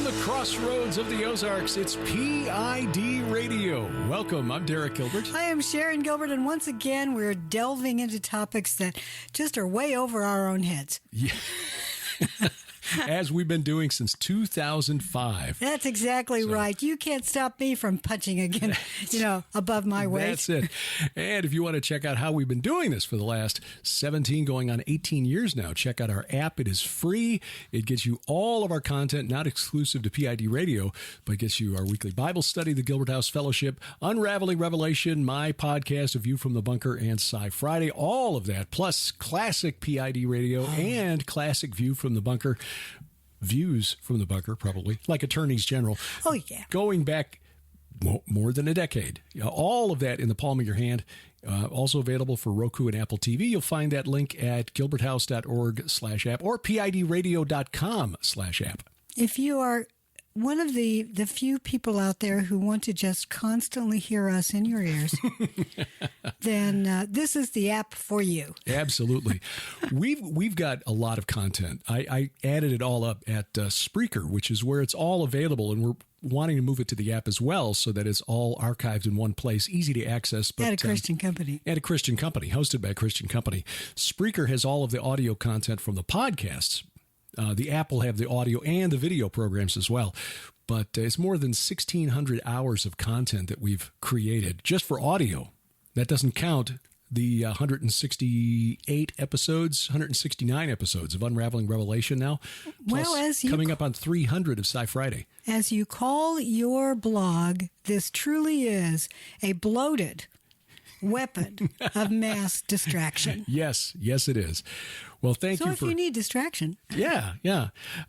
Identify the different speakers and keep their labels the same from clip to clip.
Speaker 1: the crossroads of the Ozarks, it's PID Radio. Welcome, I'm Derek Gilbert.
Speaker 2: I am Sharon Gilbert, and once again, we're delving into topics that just are way over our own heads.
Speaker 1: Yeah. As we've been doing since 2005.
Speaker 2: That's exactly right. You can't stop me from punching again, above my weight.
Speaker 1: That's it. And if you want to check out how we've been doing this for the last 17, going on 18 years now, check out our app. It is free. It gets you all of our content, not exclusive to PID Radio, but gets you our weekly Bible study, the Gilbert House Fellowship, Unraveling Revelation, my podcast, A View from the Bunker, and Sci Friday. All of that, plus classic PID Radio and classic View from the Bunker. Views from the bunker, probably, like attorneys general.
Speaker 2: Oh, yeah. Going
Speaker 1: back more than a decade. All of that in the palm of your hand. Also available for Roku and Apple TV. You'll find that link at gilberthouse.org/app or pidradio.com/app.
Speaker 2: If you are one of the few people out there who want to just constantly hear us in your ears, then this is the app for you.
Speaker 1: Absolutely. We've got a lot of content. I added it all up at Spreaker, which is where it's all available, and we're wanting to move it to the app as well so that it's all archived in one place, easy to access. But,
Speaker 2: at a Christian company.
Speaker 1: At a Christian company, hosted by a Christian company. Spreaker has all of the audio content from the podcasts. The app will have the audio and the video programs as well. But it's more than 1,600 hours of content that we've created just for audio. That doesn't count the 168 episodes, 169 episodes of Unraveling Revelation now. Plus,
Speaker 2: well,
Speaker 1: coming up on 300 of Sci Friday.
Speaker 2: As you call your blog, this truly is a bloated weapon of mass distraction.
Speaker 1: Yes, it is. Well, thank you.
Speaker 2: So if you need distraction.
Speaker 1: Yeah.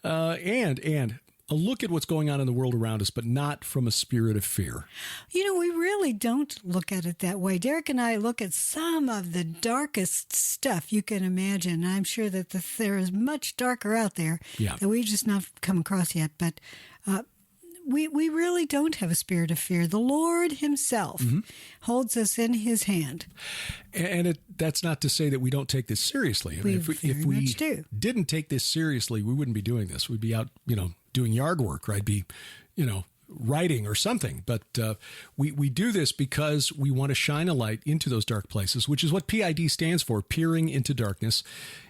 Speaker 1: And a look at what's going on in the world around us, but not from a spirit of fear.
Speaker 2: We really don't look at it that way. Derek and I look at some of the darkest stuff you can imagine. I'm sure that there is much darker out there that we've just not come across yet. But we really don't have a spirit of fear. The Lord himself holds us in his hand.
Speaker 1: And that's not to say that we don't take this seriously. I mean, if we didn't take this seriously, we wouldn't be doing this. We'd be out, doing yard work, or I'd be, writing or something. But we do this because we want to shine a light into those dark places, which is what PID stands for, Peering into Darkness.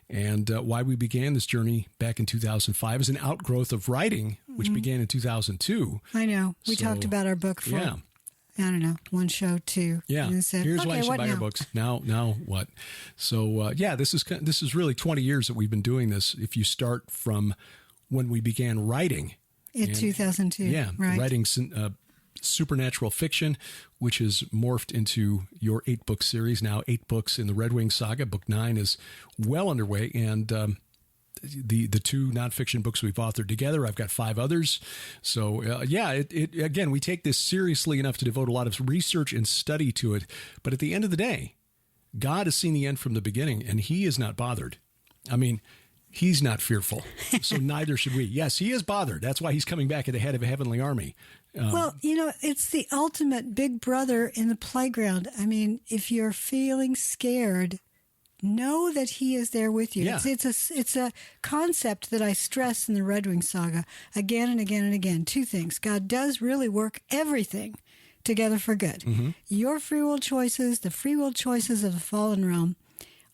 Speaker 1: And why we began this journey back in 2005 is an outgrowth of writing, which began in 2002.
Speaker 2: I know. We talked about our book for, I don't know, one show, two.
Speaker 1: Yeah.
Speaker 2: And said,
Speaker 1: here's why you should buy our books. Now what? So, this is really 20 years that we've been doing this. If you start from when we began writing.
Speaker 2: In 2002.
Speaker 1: Yeah.
Speaker 2: Right.
Speaker 1: Writing supernatural fiction, which has morphed into your 8-book series, now 8 books in the Red Wing Saga. Book 9 is well underway, and the 2 nonfiction books we've authored together, I've got 5 others. So, again, we take this seriously enough to devote a lot of research and study to it, but at the end of the day, God has seen the end from the beginning, and he is not bothered. I mean, he's not fearful, so neither should we. Yes, he is bothered. That's why he's coming back at the head of a heavenly army.
Speaker 2: Well, it's the ultimate big brother in the playground. I mean, if you're feeling scared, know that he is there with you.
Speaker 1: Yeah.
Speaker 2: It's a concept that I stress in the Red Wing Saga again and again and again. 2 things. God does really work everything together for good. Your free will choices, the free will choices of the fallen realm,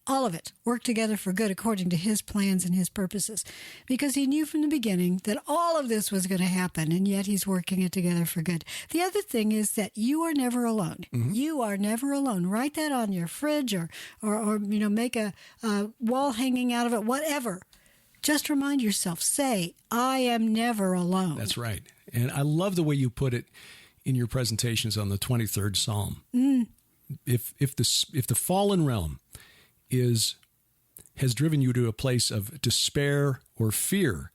Speaker 2: all of it work together for good according to his plans and his purposes, because he knew from the beginning that all of this was going to happen, and yet he's working it together for good. The other thing is that you are never alone. You are never alone. Write that on your fridge or make a wall hanging out of it, whatever. Just remind yourself, say, I am never alone.
Speaker 1: That's right. And I love the way you put it in your presentations on the 23rd Psalm. If the fallen realm has driven you to a place of despair or fear,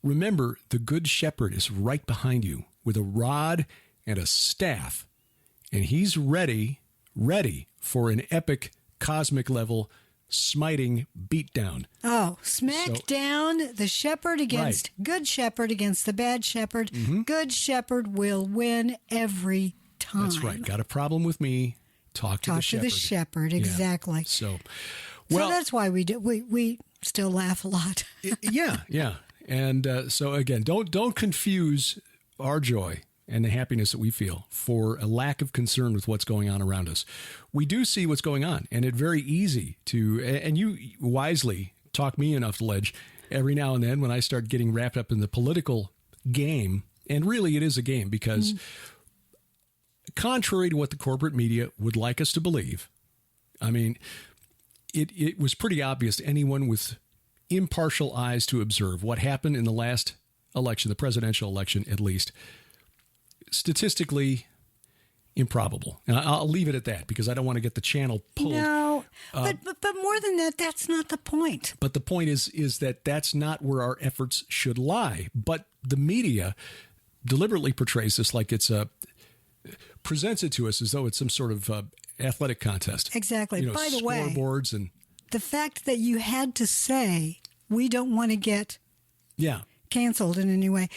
Speaker 1: remember the good shepherd is right behind you with a rod and a staff, and he's ready for an epic cosmic level smiting beatdown.
Speaker 2: Oh, smack down the shepherd against good shepherd against the bad shepherd. Good shepherd will win every time.
Speaker 1: That's right. Got a problem with me? Talk to the shepherd.
Speaker 2: To the shepherd, exactly.
Speaker 1: Yeah. So
Speaker 2: that's why we still laugh a lot.
Speaker 1: Yeah. And so again, don't confuse our joy and the happiness that we feel for a lack of concern with what's going on around us. We do see what's going on, and it's very easy to, and you wisely talk me enough to ledge every now and then when I start getting wrapped up in the political game, and really it is a game because contrary to what the corporate media would like us to believe, I mean, it was pretty obvious to anyone with impartial eyes to observe what happened in the last election, the presidential election at least, statistically improbable. And I'll leave it at that because I don't want to get the channel pulled.
Speaker 2: No, but more than that, that's not the point.
Speaker 1: But the point is that that's not where our efforts should lie. But the media deliberately portrays this like presents it to us as though it's some sort of athletic contest.
Speaker 2: Exactly. By the way,
Speaker 1: scoreboards and
Speaker 2: the fact that you had to say we don't want to get canceled in any way,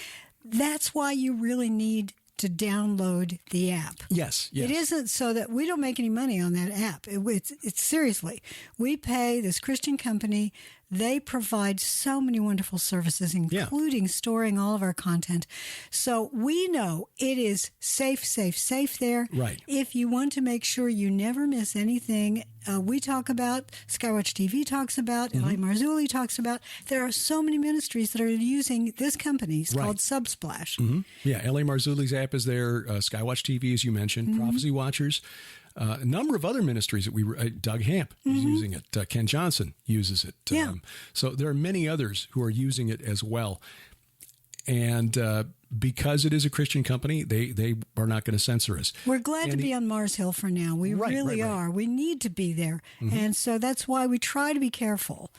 Speaker 2: that's why you really need to download the app.
Speaker 1: Yes.
Speaker 2: It isn't so that we don't make any money on that app. It's seriously, we pay this Christian company. They provide so many wonderful services, including storing all of our content. So we know it is safe there.
Speaker 1: Right.
Speaker 2: If you want to make sure you never miss anything we talk about, Skywatch TV talks about, L.A. Marzulli talks about, there are so many ministries that are using this company. It's called Subsplash.
Speaker 1: Mm-hmm. Yeah, L.A. Marzulli's app is there. Skywatch TV, as you mentioned, Prophecy Watchers. A number of other ministries that Doug Hamp is using it. Ken Johnson uses it. So there are many others who are using it as well. And because it is a Christian company, they are not going to censor us.
Speaker 2: We're glad to be on Mars Hill for now. We really are. We need to be there. And so that's why we try to be careful.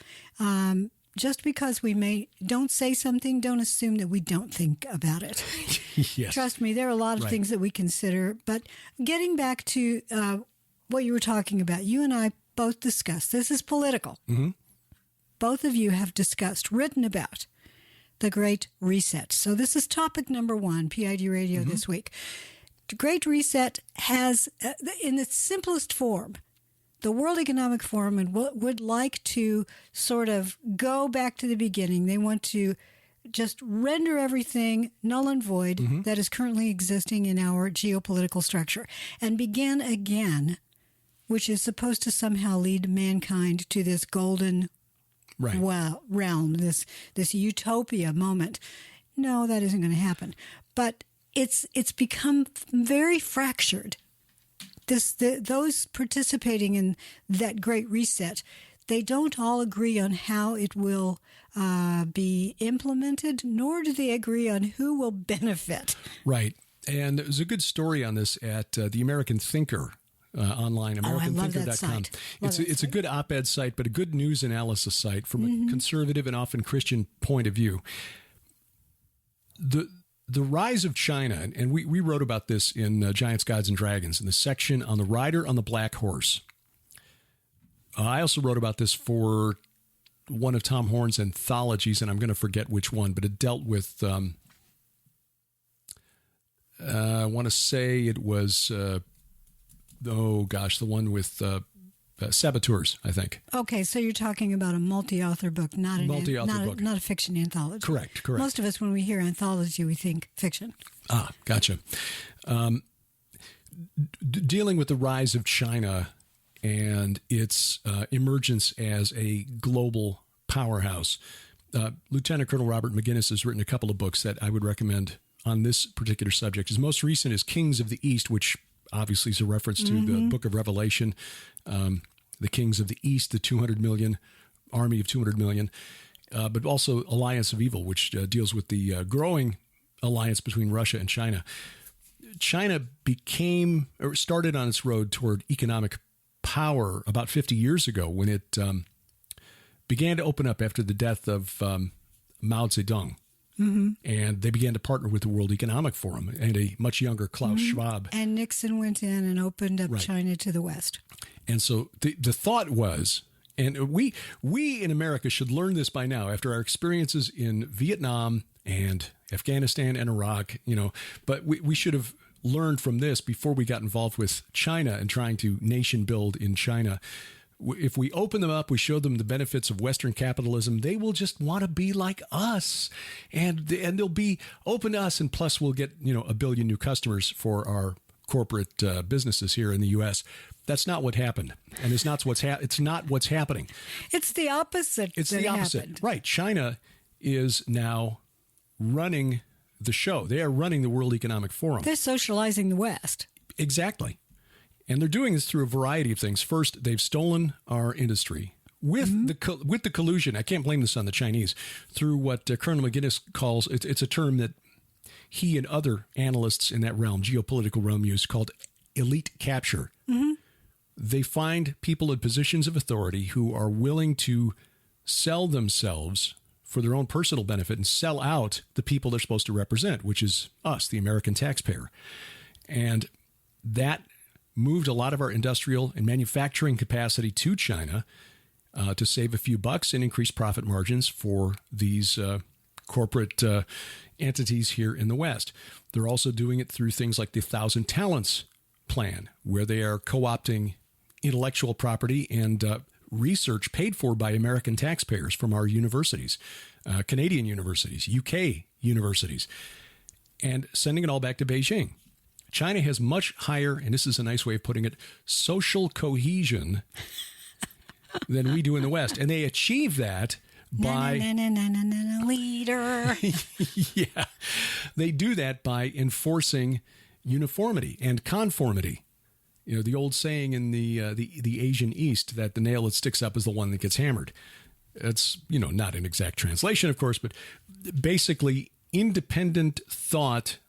Speaker 2: Just because we don't say something, don't assume that we don't think about it.
Speaker 1: Yes.
Speaker 2: Trust me, there are a lot of things that we consider. But getting back to what you were talking about, you and I both discussed, this is political. Both of you have discussed, written about the Great Reset. So this is topic number 1, PID Radio this week. The Great Reset has, in its simplest form, the World Economic Forum would like to sort of go back to the beginning. They want to just render everything null and void that is currently existing in our geopolitical structure and begin again, which is supposed to somehow lead mankind to this golden realm, this utopia moment. No, that isn't going to happen. But it's become very fractured. Those participating in that Great Reset, they don't all agree on how it will be implemented, nor do they agree on who will benefit. Right.
Speaker 1: And there's a good story on this at the American Thinker online, AmericanThinker.com. It's a good op-ed site, but a good news analysis site from a conservative and often Christian point of view. The rise of China, and we wrote about this in Giants, Gods, and Dragons, in the section on the rider on the black horse. I also wrote about this for one of Tom Horn's anthologies, and I'm going to forget which one, but it dealt with, I want to say it was, the one with saboteurs, I think.
Speaker 2: Okay, so you're talking about a multi-author book, not a fiction anthology.
Speaker 1: Correct.
Speaker 2: Most of us, when we hear anthology, we think fiction.
Speaker 1: Ah, gotcha. Dealing with the rise of China and its emergence as a global powerhouse, Lieutenant Colonel Robert McGinnis has written a couple of books that I would recommend on this particular subject. His most recent is Kings of the East, which obviously is a reference to the book of Revelation, the Kings of the East, the 200 million, army of 200 million, but also Alliance of Evil, which deals with the growing alliance between Russia and China. China started on its road toward economic power about 50 years ago when it began to open up after the death of Mao Zedong. And they began to partner with the World Economic Forum and a much younger Klaus Schwab.
Speaker 2: And Nixon went in and opened up China to the West.
Speaker 1: And so the thought was, and we in America should learn this by now after our experiences in Vietnam and Afghanistan and Iraq, but we should have learned from this before we got involved with China and trying to nation build in China. If we open them up, we show them the benefits of Western capitalism, they will just want to be like us, and they'll be open to us. And plus, we'll get 1 billion new customers for our corporate businesses here in the U.S. That's not what happened, and it's not what's happening.
Speaker 2: It's the opposite.
Speaker 1: It's the opposite,
Speaker 2: happened.
Speaker 1: right? China is now running the show. They are running the World Economic Forum.
Speaker 2: They're socializing the West.
Speaker 1: Exactly. And they're doing this through a variety of things. First, they've stolen our industry with the collusion. I can't blame this on the Chinese, through what Colonel McGinnis calls, it's a term that he and other analysts in that realm, geopolitical realm, use, called elite capture. Mm-hmm. They find people in positions of authority who are willing to sell themselves for their own personal benefit and sell out the people they're supposed to represent, which is us, the American taxpayer. And that moved a lot of our industrial and manufacturing capacity to China to save a few bucks and increase profit margins for these corporate entities here in the West. They're also doing it through things like the 1,000 Talents plan, where they are co-opting intellectual property and research paid for by American taxpayers from our universities, Canadian universities, UK universities, and sending it all back to Beijing. China has much higher, and this is a nice way of putting it, social cohesion than we do in the West. And they achieve that by... leader. Yeah. They do that by enforcing uniformity and conformity. The old saying in the Asian East that the nail that sticks up is the one that gets hammered. It's, not an exact translation, of course, but basically independent thought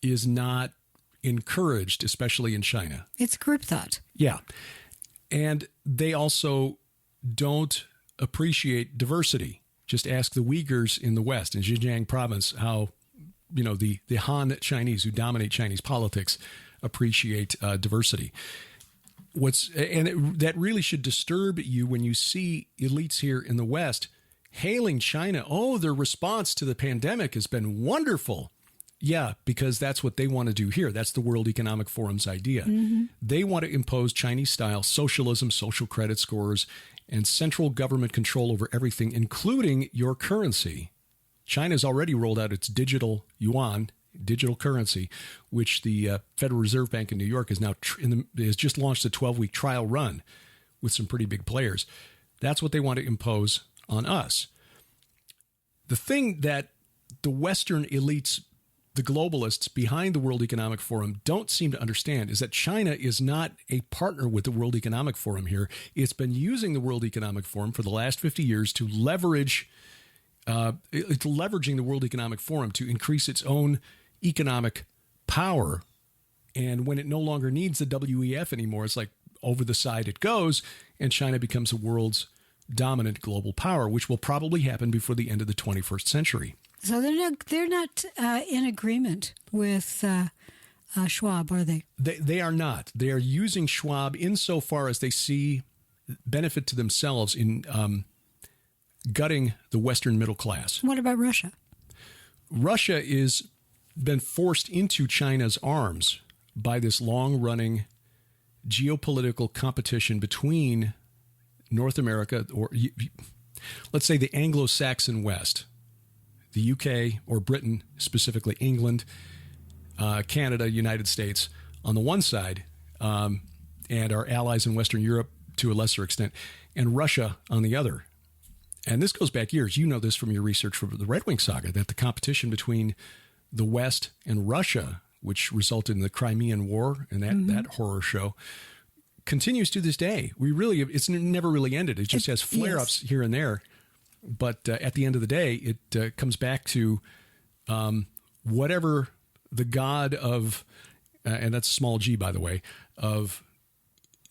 Speaker 1: is not encouraged, especially in China.
Speaker 2: It's group thought.
Speaker 1: Yeah. And they also don't appreciate diversity. Just ask the Uyghurs in the West, in Xinjiang province, how, the Han Chinese who dominate Chinese politics appreciate diversity. That really should disturb you when you see elites here in the West hailing China. Oh, their response to the pandemic has been wonderful. Yeah, because that's what they want to do here. That's the World Economic Forum's idea. Mm-hmm. They want to impose Chinese-style socialism, social credit scores, and central government control over everything, including your currency. China's already rolled out its digital yuan, digital currency, which the Federal Reserve Bank in New York is now has just launched a 12-week trial run with some pretty big players. That's what they want to impose on us. The thing that the Western elites, the globalists behind the World Economic Forum, don't seem to understand is that China is not a partner with the World Economic Forum here. It's been using the World Economic Forum for the last 50 years to leverage, it's leveraging the World Economic Forum to increase its own economic power. And when it no longer needs the WEF anymore, it's like over the side it goes, and China becomes the world's dominant global power, which will probably happen before the end of the 21st century.
Speaker 2: So they're not in agreement with Schwab, are they?
Speaker 1: They are not. They are using Schwab insofar as they see benefit to themselves in gutting the Western middle class.
Speaker 2: What about Russia?
Speaker 1: Russia is been forced into China's arms by this long-running geopolitical competition between North America, or let's say the Anglo-Saxon West, the UK or Britain, specifically England, Canada, United States on the one side, and our allies in Western Europe to a lesser extent, and Russia on the other. And this goes back years. You know this from your research for the Red Wing saga, that the competition between the West and Russia, which resulted in the Crimean War and that horror show, continues to this day. It's never really ended. It just has flare-ups here and there. But at the end of the day, it comes back to whatever the god of, and that's small g, by the way, of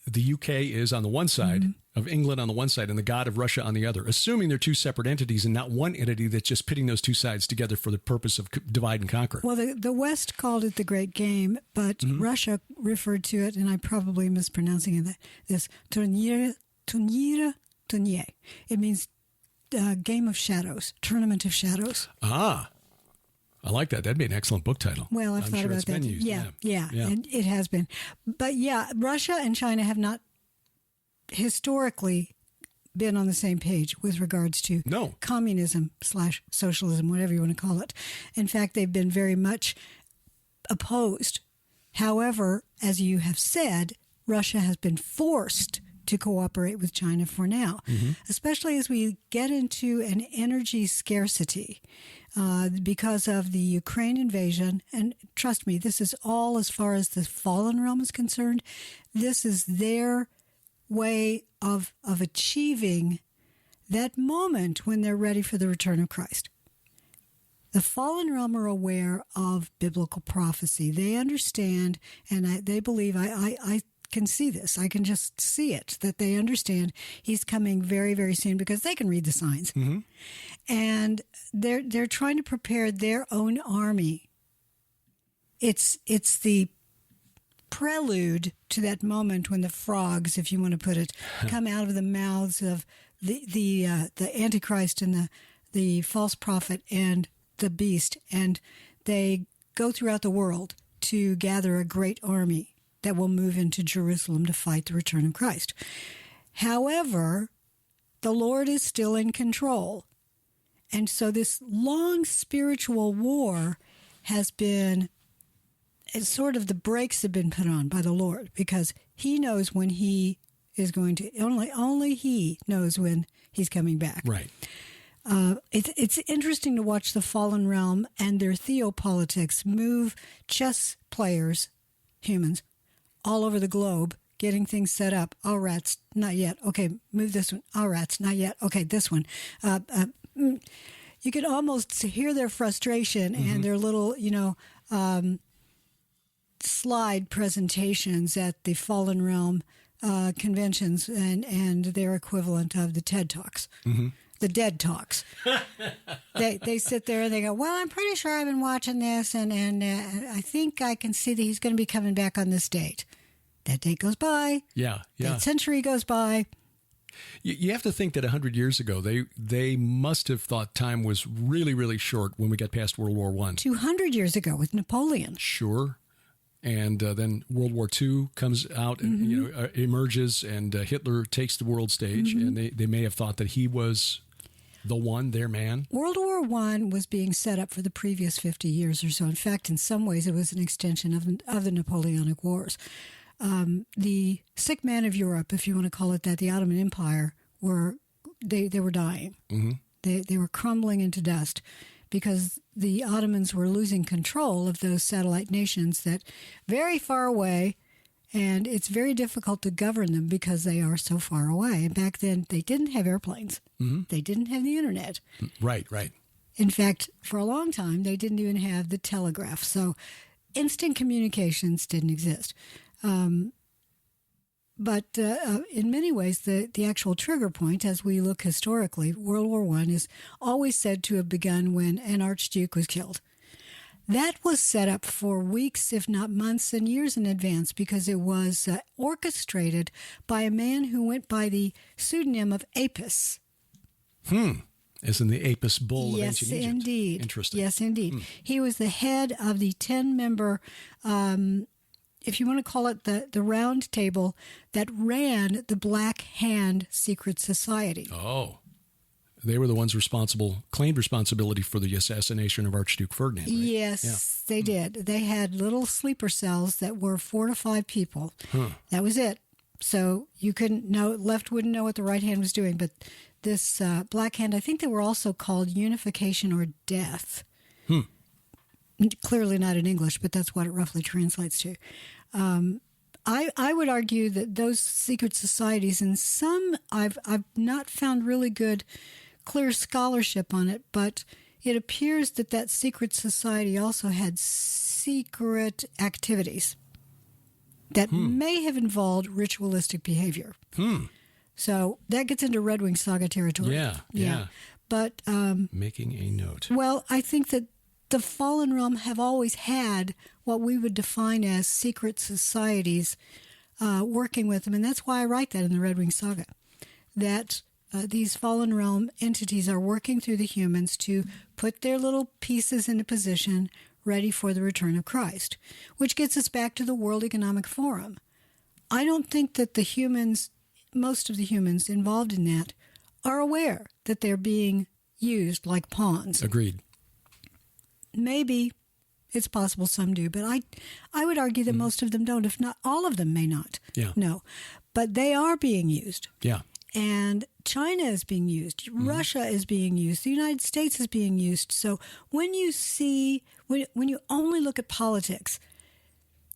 Speaker 1: the UK is on the one side, of England on the one side, and the god of Russia on the other, assuming they're two separate entities and not one entity that's just pitting those two sides together for the purpose of divide and conquer.
Speaker 2: Well, the West called it the Great Game, but Russia referred to it, and I'm probably mispronouncing this, Turnier. It means Game of Shadows, Tournament of Shadows.
Speaker 1: Ah, I like that. That'd be an excellent book title.
Speaker 2: Well, I've thought about that. Yeah, and it has been. But yeah, Russia and China have not historically been on the same page with regards to communism/socialism, whatever you want to call it. In fact, they've been very much opposed. However, as you have said, Russia has been forced to cooperate with China for now, especially as we get into an energy scarcity because of the Ukraine invasion. And trust me, this is all as far as the fallen realm is concerned. This is their way of achieving that moment when they're ready for the return of Christ. The fallen realm are aware of biblical prophecy. They understand, and they believe, I can see this. I can just see it, that they understand he's coming very, very soon because they can read the signs. And they're trying to prepare their own army. It's the prelude to that moment when the frogs, if you want to put it, come out of the mouths of the Antichrist and the false prophet and the beast, and they go throughout the world to gather a great army that will move into Jerusalem to fight the return of Christ. However, the Lord is still in control. And so this long spiritual war has been, it's sort of the brakes have been put on by the Lord, because he knows when he is going to, only he knows when he's coming back.
Speaker 1: Right.
Speaker 2: It's interesting to watch the fallen realm and their theopolitics move chess players, humans, all over the globe, getting things set up. Oh, rats, not yet. Okay, move this one. Oh, rats, not yet. Okay, this one. You could almost hear their frustration and their little, slide presentations at the fallen realm conventions and their equivalent of the TED Talks. The dead talks. They sit there and they go, well, I'm pretty sure I've been watching this, and I think I can see that he's going to be coming back on this date. That date goes by.
Speaker 1: Yeah.
Speaker 2: That century goes by.
Speaker 1: You have to think that 100 years ago, they must have thought time was really, really short when we got past World War I.
Speaker 2: 200 years ago with Napoleon.
Speaker 1: Sure. And then World War II comes out and emerges, and Hitler takes the world stage, and they may have thought that he was the one, their man.
Speaker 2: World War I was being set up for the previous 50 years or so. In fact, in some ways, it was an extension of the Napoleonic Wars. The sick man of Europe, if you want to call it that, the Ottoman Empire, they were dying. They were crumbling into dust because the Ottomans were losing control of those satellite nations that very far away, and it's very difficult to govern them because they are so far away. And back then, they didn't have airplanes. They didn't have the internet.
Speaker 1: Right.
Speaker 2: In fact, for a long time, they didn't even have the telegraph. So instant communications didn't exist. But in many ways, the actual trigger point, as we look historically, World War I is always said to have begun when an archduke was killed. That was set up for weeks, if not months and years in advance, because it was orchestrated by a man who went by the pseudonym of Apis.
Speaker 1: As in the Apis bull of ancient Egypt.
Speaker 2: Yes, indeed.
Speaker 1: Interesting.
Speaker 2: Yes, indeed. He was the head of the 10-member, if you want to call it the round table, that ran the Black Hand Secret Society.
Speaker 1: Oh. They were the ones claimed responsibility for the assassination of Archduke Ferdinand, right?
Speaker 2: Yes, they did. They had little sleeper cells that were 4 to 5 people. That was it. So you couldn't know, left wouldn't know what the right hand was doing. But this Black Hand, I think they were also called unification or death. Clearly not in English, but that's what it roughly translates to. I would argue that those secret societies, and some I've not found really good, clear scholarship on it, but it appears that secret society also had secret activities that may have involved ritualistic behavior. So that gets into Red Wing Saga territory.
Speaker 1: Yeah.
Speaker 2: But
Speaker 1: making a note.
Speaker 2: Well, I think that the fallen realm have always had what we would define as secret societies working with them. And that's why I write that in the Red Wing Saga, that these fallen realm entities are working through the humans to put their little pieces into position ready for the return of Christ, which gets us back to the World Economic Forum. I don't think that the humans most of the humans involved in that are aware that they're being used like pawns.
Speaker 1: Agreed.
Speaker 2: Maybe it's possible some do, but I would argue that most of them don't, if not all of them may not.
Speaker 1: Yeah.
Speaker 2: No. But they are being used.
Speaker 1: Yeah.
Speaker 2: And China is being used. Russia is being used. The United States is being used. So when you see, when you only look at politics,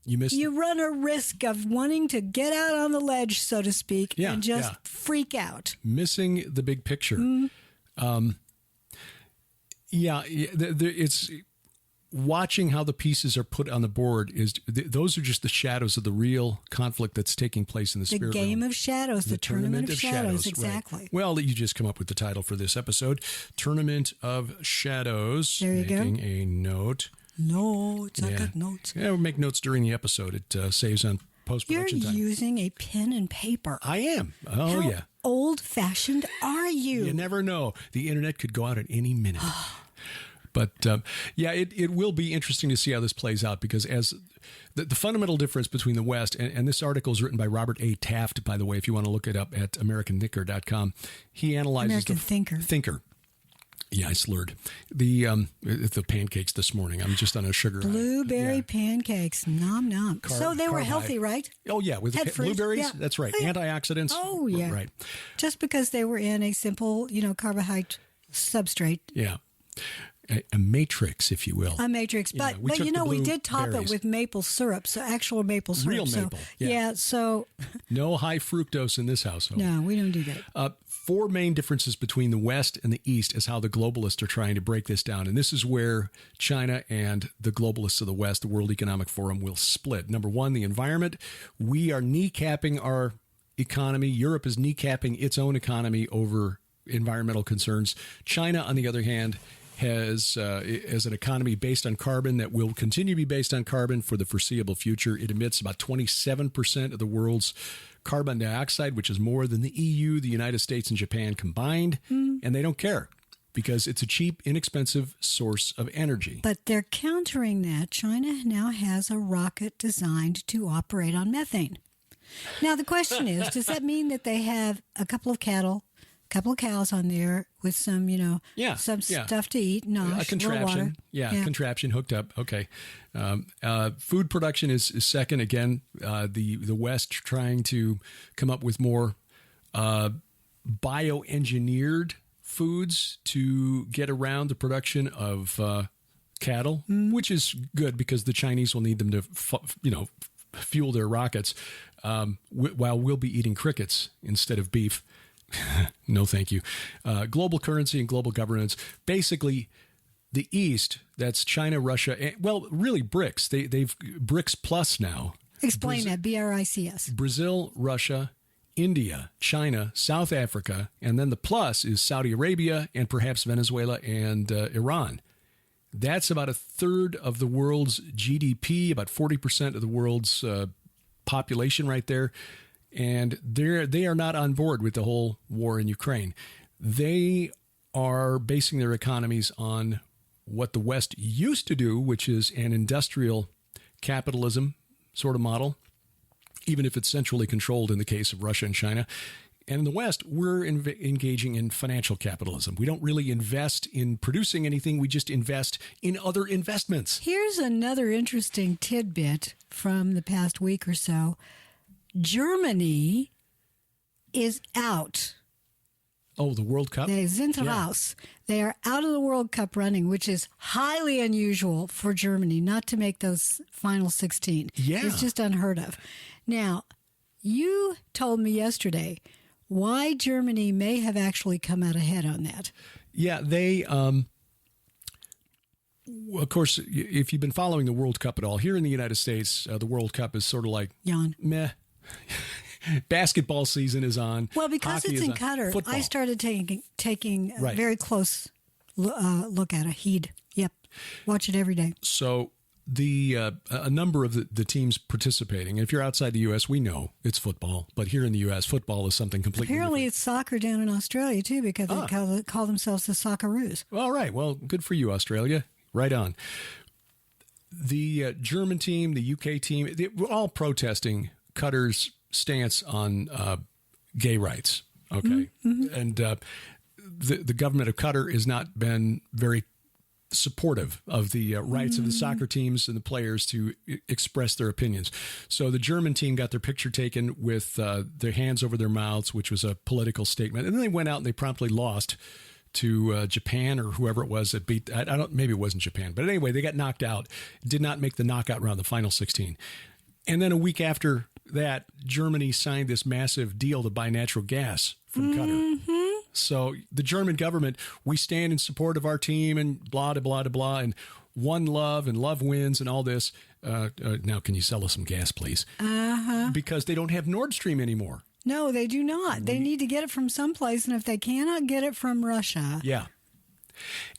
Speaker 2: you run a risk of wanting to get out on the ledge, so to speak, and just freak out.
Speaker 1: Missing the big picture. It's watching how the pieces are put on the board those are just the shadows of the real conflict that's taking place in the spirit
Speaker 2: game
Speaker 1: realm.
Speaker 2: Of shadows, the tournament of shadows, exactly.
Speaker 1: Right. Well, you just come up with the title for this episode, Tournament of Shadows.
Speaker 2: There you
Speaker 1: Making
Speaker 2: go.
Speaker 1: a note.
Speaker 2: Notes, I got notes.
Speaker 1: Yeah, we'll make notes during the episode. It saves on post-production time.
Speaker 2: You're using a pen and paper.
Speaker 1: I am. Oh,
Speaker 2: How
Speaker 1: yeah.
Speaker 2: old-fashioned are you?
Speaker 1: You never know. The internet could go out at any minute. But, it will be interesting to see how this plays out, because as the fundamental difference between the West, and this article is written by Robert A. Taft, by the way, if you want to look it up at AmericanThinker.com. He analyzes
Speaker 2: American Thinker.
Speaker 1: Yeah, I slurred. The pancakes this morning. I'm just on a sugar
Speaker 2: Blueberry pancakes. Nom nom. So they were healthy, right?
Speaker 1: Oh, yeah. With the blueberries? Yeah. That's right. Antioxidants.
Speaker 2: Oh, yeah.
Speaker 1: Right.
Speaker 2: Just because they were in a simple, carbohydrate substrate.
Speaker 1: Yeah. A matrix, if you will.
Speaker 2: A matrix. But we did top it with maple syrup, so actual maple syrup.
Speaker 1: Real maple.
Speaker 2: So
Speaker 1: no high fructose in this household.
Speaker 2: No, we don't do that.
Speaker 1: 4 main differences between the West and the East is how the globalists are trying to break this down. And this is where China and the globalists of the West, the World Economic Forum, will split. Number 1, the environment. We are kneecapping our economy. Europe is kneecapping its own economy over environmental concerns. China, on the other hand, has an economy based on carbon that will continue to be based on carbon for the foreseeable future. It emits about 27% of the world's carbon dioxide, which is more than the EU, the United States, and Japan combined. And they don't care because it's a cheap, inexpensive source of energy.
Speaker 2: But they're countering that. China now has a rocket designed to operate on methane. Now, the question is, does that mean that they have a couple of cows on there with some, stuff to eat,
Speaker 1: a contraption, contraption hooked up. Okay, food production is second. Again, the West trying to come up with more bioengineered foods to get around the production of cattle, which is good because the Chinese will need them to, fuel their rockets, while we'll be eating crickets instead of beef. No, thank you. Global currency and global governance. Basically, the East, that's China, Russia, really BRICS. They've BRICS Plus now.
Speaker 2: Explain that, BRICS.
Speaker 1: Brazil, Russia, India, China, South Africa, and then the plus is Saudi Arabia and perhaps Venezuela and Iran. That's about a third of the world's GDP, about 40% of the world's population right there. And they are not on board with the whole war in Ukraine. They are basing their economies on what the West used to do, which is an industrial capitalism sort of model, even if it's centrally controlled in the case of Russia and China. And in the West, we're engaging in financial capitalism. We don't really invest in producing anything. We just invest in other investments.
Speaker 2: Here's another interesting tidbit from the past week or so. Germany is out.
Speaker 1: Oh, the World Cup?
Speaker 2: They sind raus. They are out of the World Cup running, which is highly unusual for Germany not to make those final 16.
Speaker 1: Yeah.
Speaker 2: It's just unheard of. Now, you told me yesterday why Germany may have actually come out ahead on that.
Speaker 1: Yeah, they... of course, if you've been following the World Cup at all, here in the United States, the World Cup is sort of like...
Speaker 2: Yawn.
Speaker 1: Meh. Basketball season is on.
Speaker 2: Well, because it's in Qatar,
Speaker 1: football.
Speaker 2: I started taking a very close look at it. Heed. Yep. Watch it every day.
Speaker 1: So a number of the teams participating, if you're outside the U.S., we know it's football. But here in the U.S., football is something completely
Speaker 2: Apparently
Speaker 1: different.
Speaker 2: It's soccer down in Australia, too, because they call themselves the Socceroos.
Speaker 1: All right. Well, good for you, Australia. Right on. The German team, the UK team, we're all protesting Qatar's stance on gay rights. Okay. And the government of Qatar has not been very supportive of the rights of the soccer teams and the players to express their opinions. So the German team got their picture taken with their hands over their mouths, which was a political statement. And then they went out and they promptly lost to Japan or whoever it was that beat. I don't. Maybe it wasn't Japan, but anyway, they got knocked out. Did not make the knockout round, the final 16. And then a week after that, Germany signed this massive deal to buy natural gas from Qatar. So the German government, we stand in support of our team and blah, blah, blah, blah, and one love and love wins and all this. Now, can you sell us some gas, please? Because they don't have Nord Stream anymore.
Speaker 2: No, they do not. They need to get it from someplace, and if they cannot get it from Russia.
Speaker 1: Yeah.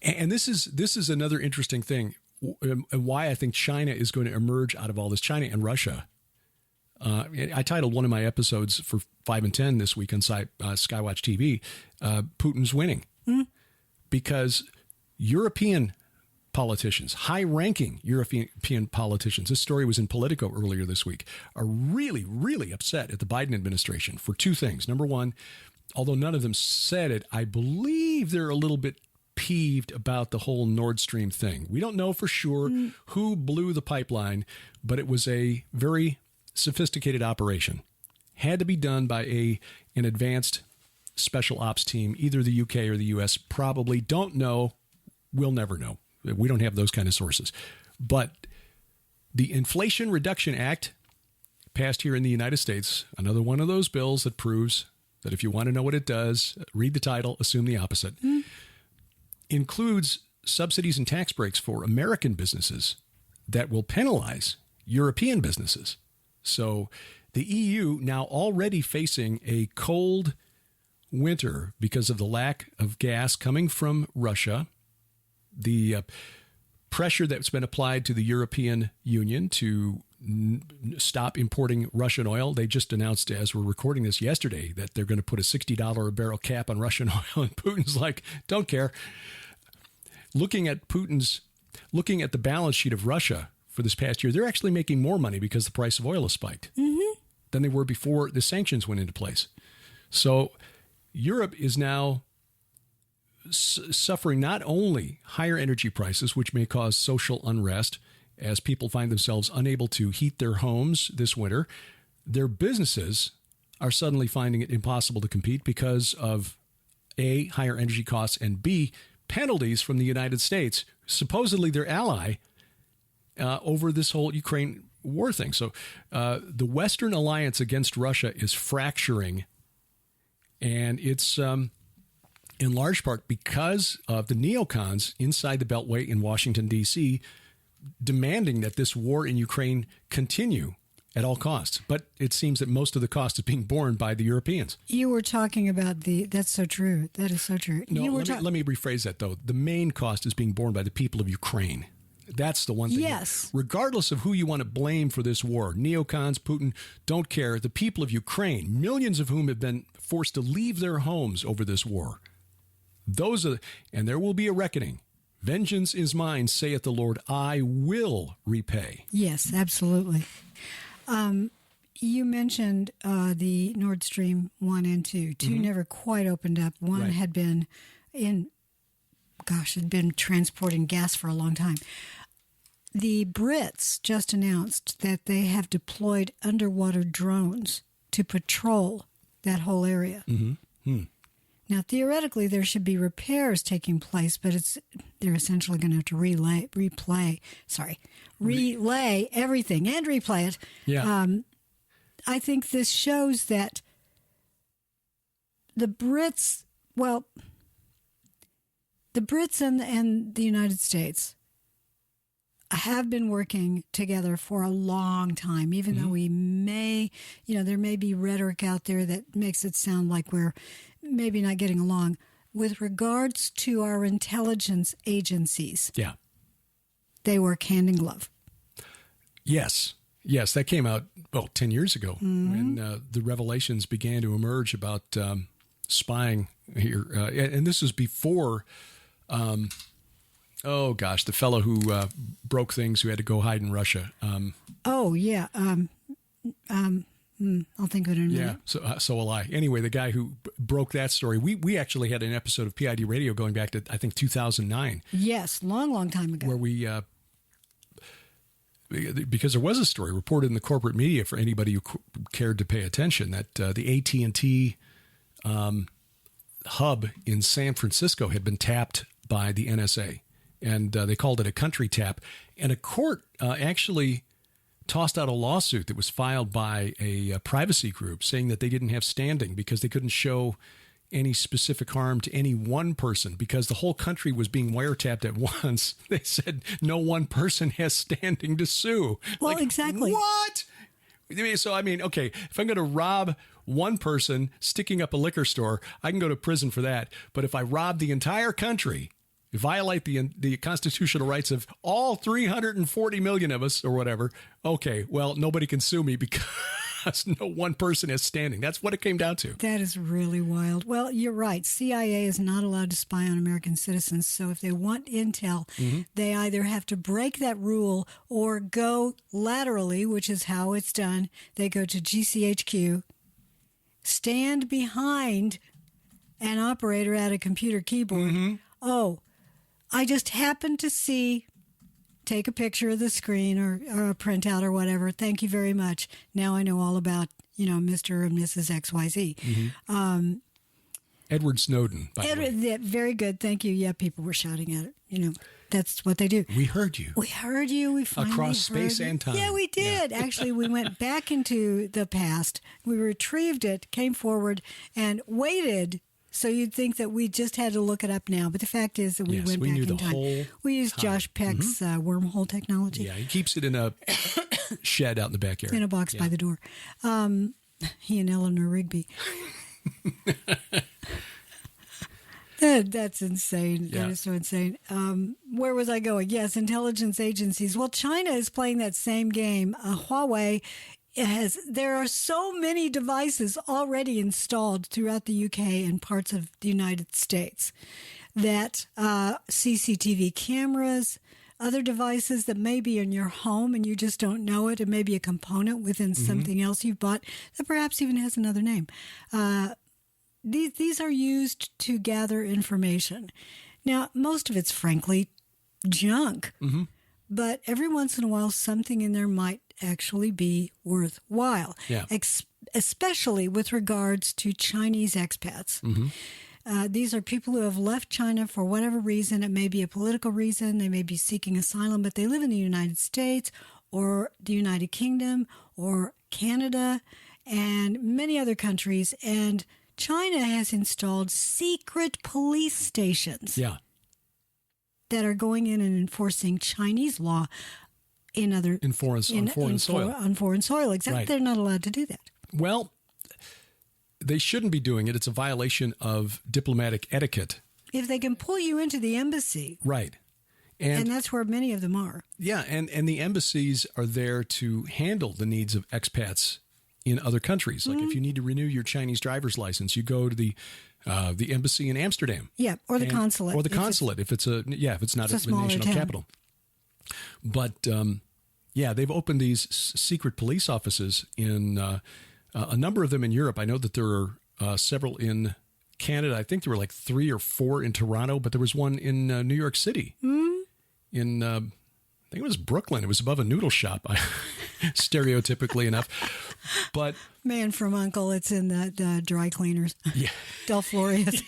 Speaker 1: And this is another interesting thing, and why I think China is going to emerge out of all this. China and Russia. I titled one of my episodes for 5 and 10 this week on Skywatch TV, Putin's winning. Because European politicians, high-ranking European politicians, this story was in Politico earlier this week, are really, really upset at the Biden administration for two things. Number one, although none of them said it, I believe they're a little bit peeved about the whole Nord Stream thing. We don't know for sure who blew the pipeline, but it was a very sophisticated operation. Had to be done by an advanced special ops team, either the UK or the US. Probably don't know. We'll never know. We don't have those kind of sources. But the Inflation Reduction Act passed here in the United States, another one of those bills that proves that if you want to know what it does, read the title, assume the opposite, includes subsidies and tax breaks for American businesses that will penalize European businesses. So the EU now already facing a cold winter because of the lack of gas coming from Russia, the pressure that's been applied to the European Union to stop importing Russian oil. They just announced, as we're recording this yesterday, that they're going to put a $60 a barrel cap on Russian oil, and Putin's like, don't care. Looking at the balance sheet of Russia for this past year, they're actually making more money because the price of oil has spiked than they were before the sanctions went into place. So Europe is now suffering not only higher energy prices, which may cause social unrest as people find themselves unable to heat their homes this winter, their businesses are suddenly finding it impossible to compete because of A, higher energy costs, and B, penalties from the United States, supposedly their ally, over this whole Ukraine war thing. So the Western alliance against Russia is fracturing, and it's in large part because of the neocons inside the Beltway in Washington, D.C., demanding that this war in Ukraine continue at all costs. But it seems that most of the cost is being borne by the Europeans.
Speaker 2: You were talking about that's so true. That is so true.
Speaker 1: No, let me rephrase that, though. The main cost is being borne by the people of Ukraine. That's the one thing.
Speaker 2: Yes.
Speaker 1: Regardless of who you want to blame for this war, neocons, Putin, don't care. The people of Ukraine, millions of whom have been forced to leave their homes over this war. And there will be a reckoning. Vengeance is mine, saith the Lord, I will repay.
Speaker 2: Yes, absolutely. You mentioned the Nord Stream 1 and 2. 2 never quite opened up. One had been had been transporting gas for a long time. The Brits just announced that they have deployed underwater drones to patrol that whole area. Now, theoretically, there should be repairs taking place, but they're essentially going to have to relay everything and replay it.
Speaker 1: Yeah.
Speaker 2: I think this shows that the Brits and the United States have been working together for a long time, even though we may, there may be rhetoric out there that makes it sound like we're maybe not getting along. With regards to our intelligence agencies, they work hand in glove. Yes,
Speaker 1: that came out, 10 years ago when the revelations began to emerge about spying here. And this was before... the fellow who broke things, who had to go hide in Russia.
Speaker 2: I'll think of it in a minute.
Speaker 1: So will I. Anyway, the guy who broke that story, we actually had an episode of PID Radio going back to, I think, 2009.
Speaker 2: Yes, long time ago.
Speaker 1: Where we, because there was a story reported in the corporate media for anybody who cared to pay attention that the AT&T hub in San Francisco had been tapped by the NSA. And they called it a country tap. And a court actually tossed out a lawsuit that was filed by a privacy group saying that they didn't have standing because they couldn't show any specific harm to any one person because the whole country was being wiretapped at once. They said no one person has standing to sue.
Speaker 2: Well, exactly.
Speaker 1: What? So, I mean, okay, if I'm going to rob one person sticking up a liquor store, I can go to prison for that. But if I rob the entire country, violate the constitutional rights of all 340 million of us or whatever, okay, well, nobody can sue me because no one person is standing. That's what it came down to.
Speaker 2: That is really wild. Well, you're right. CIA is not allowed to spy on American citizens. So if they want intel, they either have to break that rule or go laterally, which is how it's done. They go to GCHQ, stand behind an operator at a computer keyboard. Oh, I just happened to see, take a picture of the screen or a printout or whatever. Thank you very much. Now I know all about, Mr. and Mrs. XYZ.
Speaker 1: Edward Snowden, by the way.
Speaker 2: Very good. Thank you. Yeah, people were shouting at it. That's what they do.
Speaker 1: We heard you.
Speaker 2: We heard you. We finally
Speaker 1: across space
Speaker 2: heard
Speaker 1: and time.
Speaker 2: Yeah, we did. Yeah. Actually, we went back into the past. We retrieved it, came forward, and waited. So you'd think that we just had to look it up now, but the fact is that we went back in time. We used Josh Peck's wormhole technology.
Speaker 1: Yeah, he keeps it in a shed out in the backyard.
Speaker 2: In a box by the door. He and Eleanor Rigby. That's insane. Yeah. That is so insane. Where was I going? Yes, intelligence agencies. Well, China is playing that same game. Huawei there are so many devices already installed throughout the UK and parts of the United States that CCTV cameras, other devices that may be in your home and you just don't know it, and maybe a component within something else you've bought that perhaps even has another name. These are used to gather information. Now, most of it's frankly junk, but every once in a while something in there might actually be worthwhile, especially with regards to Chinese expats. These are people who have left China for whatever reason. It may be a political reason. They may be seeking asylum, but they live in the United States or the United Kingdom or Canada and many other countries. And China has installed secret police stations that are going in and enforcing Chinese law on foreign soil. Except they're not allowed to do that.
Speaker 1: Well, they shouldn't be doing it. It's a violation of diplomatic etiquette.
Speaker 2: If they can pull you into the embassy.
Speaker 1: Right.
Speaker 2: And that's where many of them are. Yeah,
Speaker 1: and the embassies are there to handle the needs of expats in other countries. Like if you need to renew your Chinese driver's license, you go to the embassy in Amsterdam.
Speaker 2: Yeah, or the consulate.
Speaker 1: Or the consulate if it's not a national capital. But they've opened these secret police offices in a number of them in Europe. I know that there are several in Canada. I think there were like 3 or 4 in Toronto, but there was one in New York City. In I think it was Brooklyn. It was above a noodle shop, stereotypically enough. But
Speaker 2: man from Uncle, it's in the dry cleaners.
Speaker 1: Yeah,
Speaker 2: Del Floria's.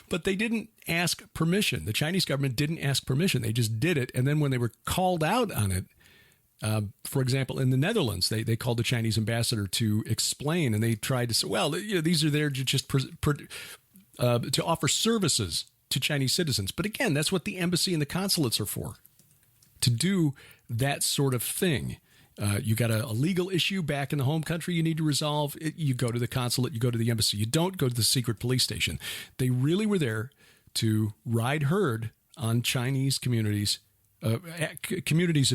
Speaker 1: But they didn't ask permission. The Chinese government didn't ask permission. They just did it. And then when they were called out on it, for example, in the Netherlands, they called the Chinese ambassador to explain, and they tried to say, well, these are there to just to offer services to Chinese citizens. But again, that's what the embassy and the consulates are for, to do that sort of thing. You got a legal issue back in the home country you need to resolve. You go to the consulate, you go to the embassy. You don't go to the secret police station. They really were there to ride herd on Chinese communities of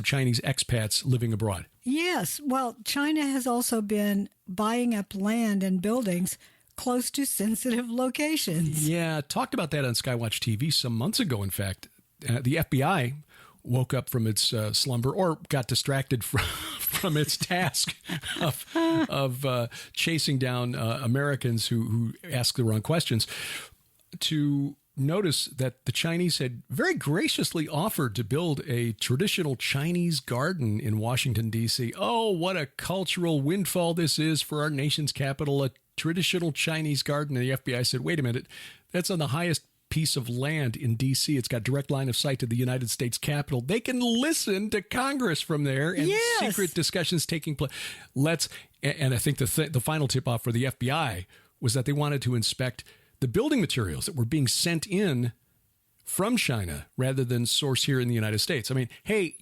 Speaker 1: Chinese expats living abroad.
Speaker 2: Yes. Well, China has also been buying up land and buildings close to sensitive locations.
Speaker 1: Yeah, talked about that on Skywatch TV some months ago, in fact. The FBI woke up from its slumber, or got distracted from from its task of chasing down Americans who ask the wrong questions, to notice that the Chinese had very graciously offered to build a traditional Chinese garden in Washington, D.C. Oh, what a cultural windfall this is for our nation's capital, a traditional Chinese garden. And the FBI said, wait a minute, that's on the highest piece of land in D.C. It's got direct line of sight to the United States Capitol. They can listen to Congress from there, and secret discussions taking place. And I think the final tip-off for the FBI was that they wanted to inspect the building materials that were being sent in from China rather than source here in the United States. I mean, hey,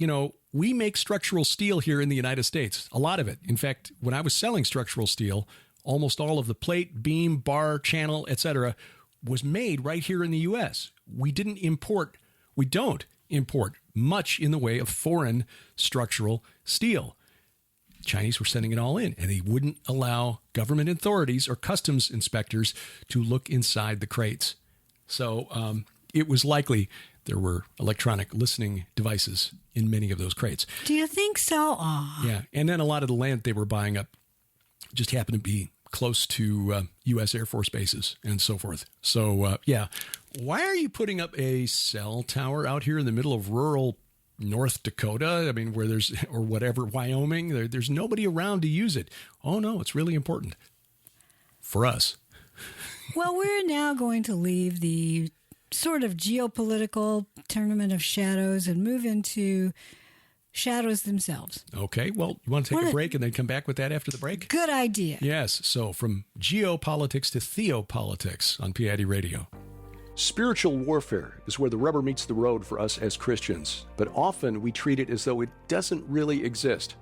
Speaker 1: we make structural steel here in the United States, a lot of it. In fact, when I was selling structural steel, almost all of the plate, beam, bar, channel, etc., was made right here in the U.S. We don't import much in the way of foreign structural steel. Chinese were sending it all in, and they wouldn't allow government authorities or customs inspectors to look inside the crates. So it was likely there were electronic listening devices in many of those crates.
Speaker 2: Do you think so?
Speaker 1: Yeah, and then a lot of the land they were buying up just happened to be close to U.S. Air Force bases and so forth. So, why are you putting up a cell tower out here in the middle of rural North Dakota? I mean, or whatever, Wyoming, there's nobody around to use it. Oh, no, it's really important for us.
Speaker 2: Well, we're now going to leave the sort of geopolitical tournament of shadows and move into shadows themselves.
Speaker 1: Okay, well, you want to take a break and then come back with that after the break?
Speaker 2: Good idea.
Speaker 1: Yes, so from geopolitics to theopolitics on PID Radio. Spiritual warfare is where the rubber meets the road for us as Christians, but often we treat it as though it doesn't really exist.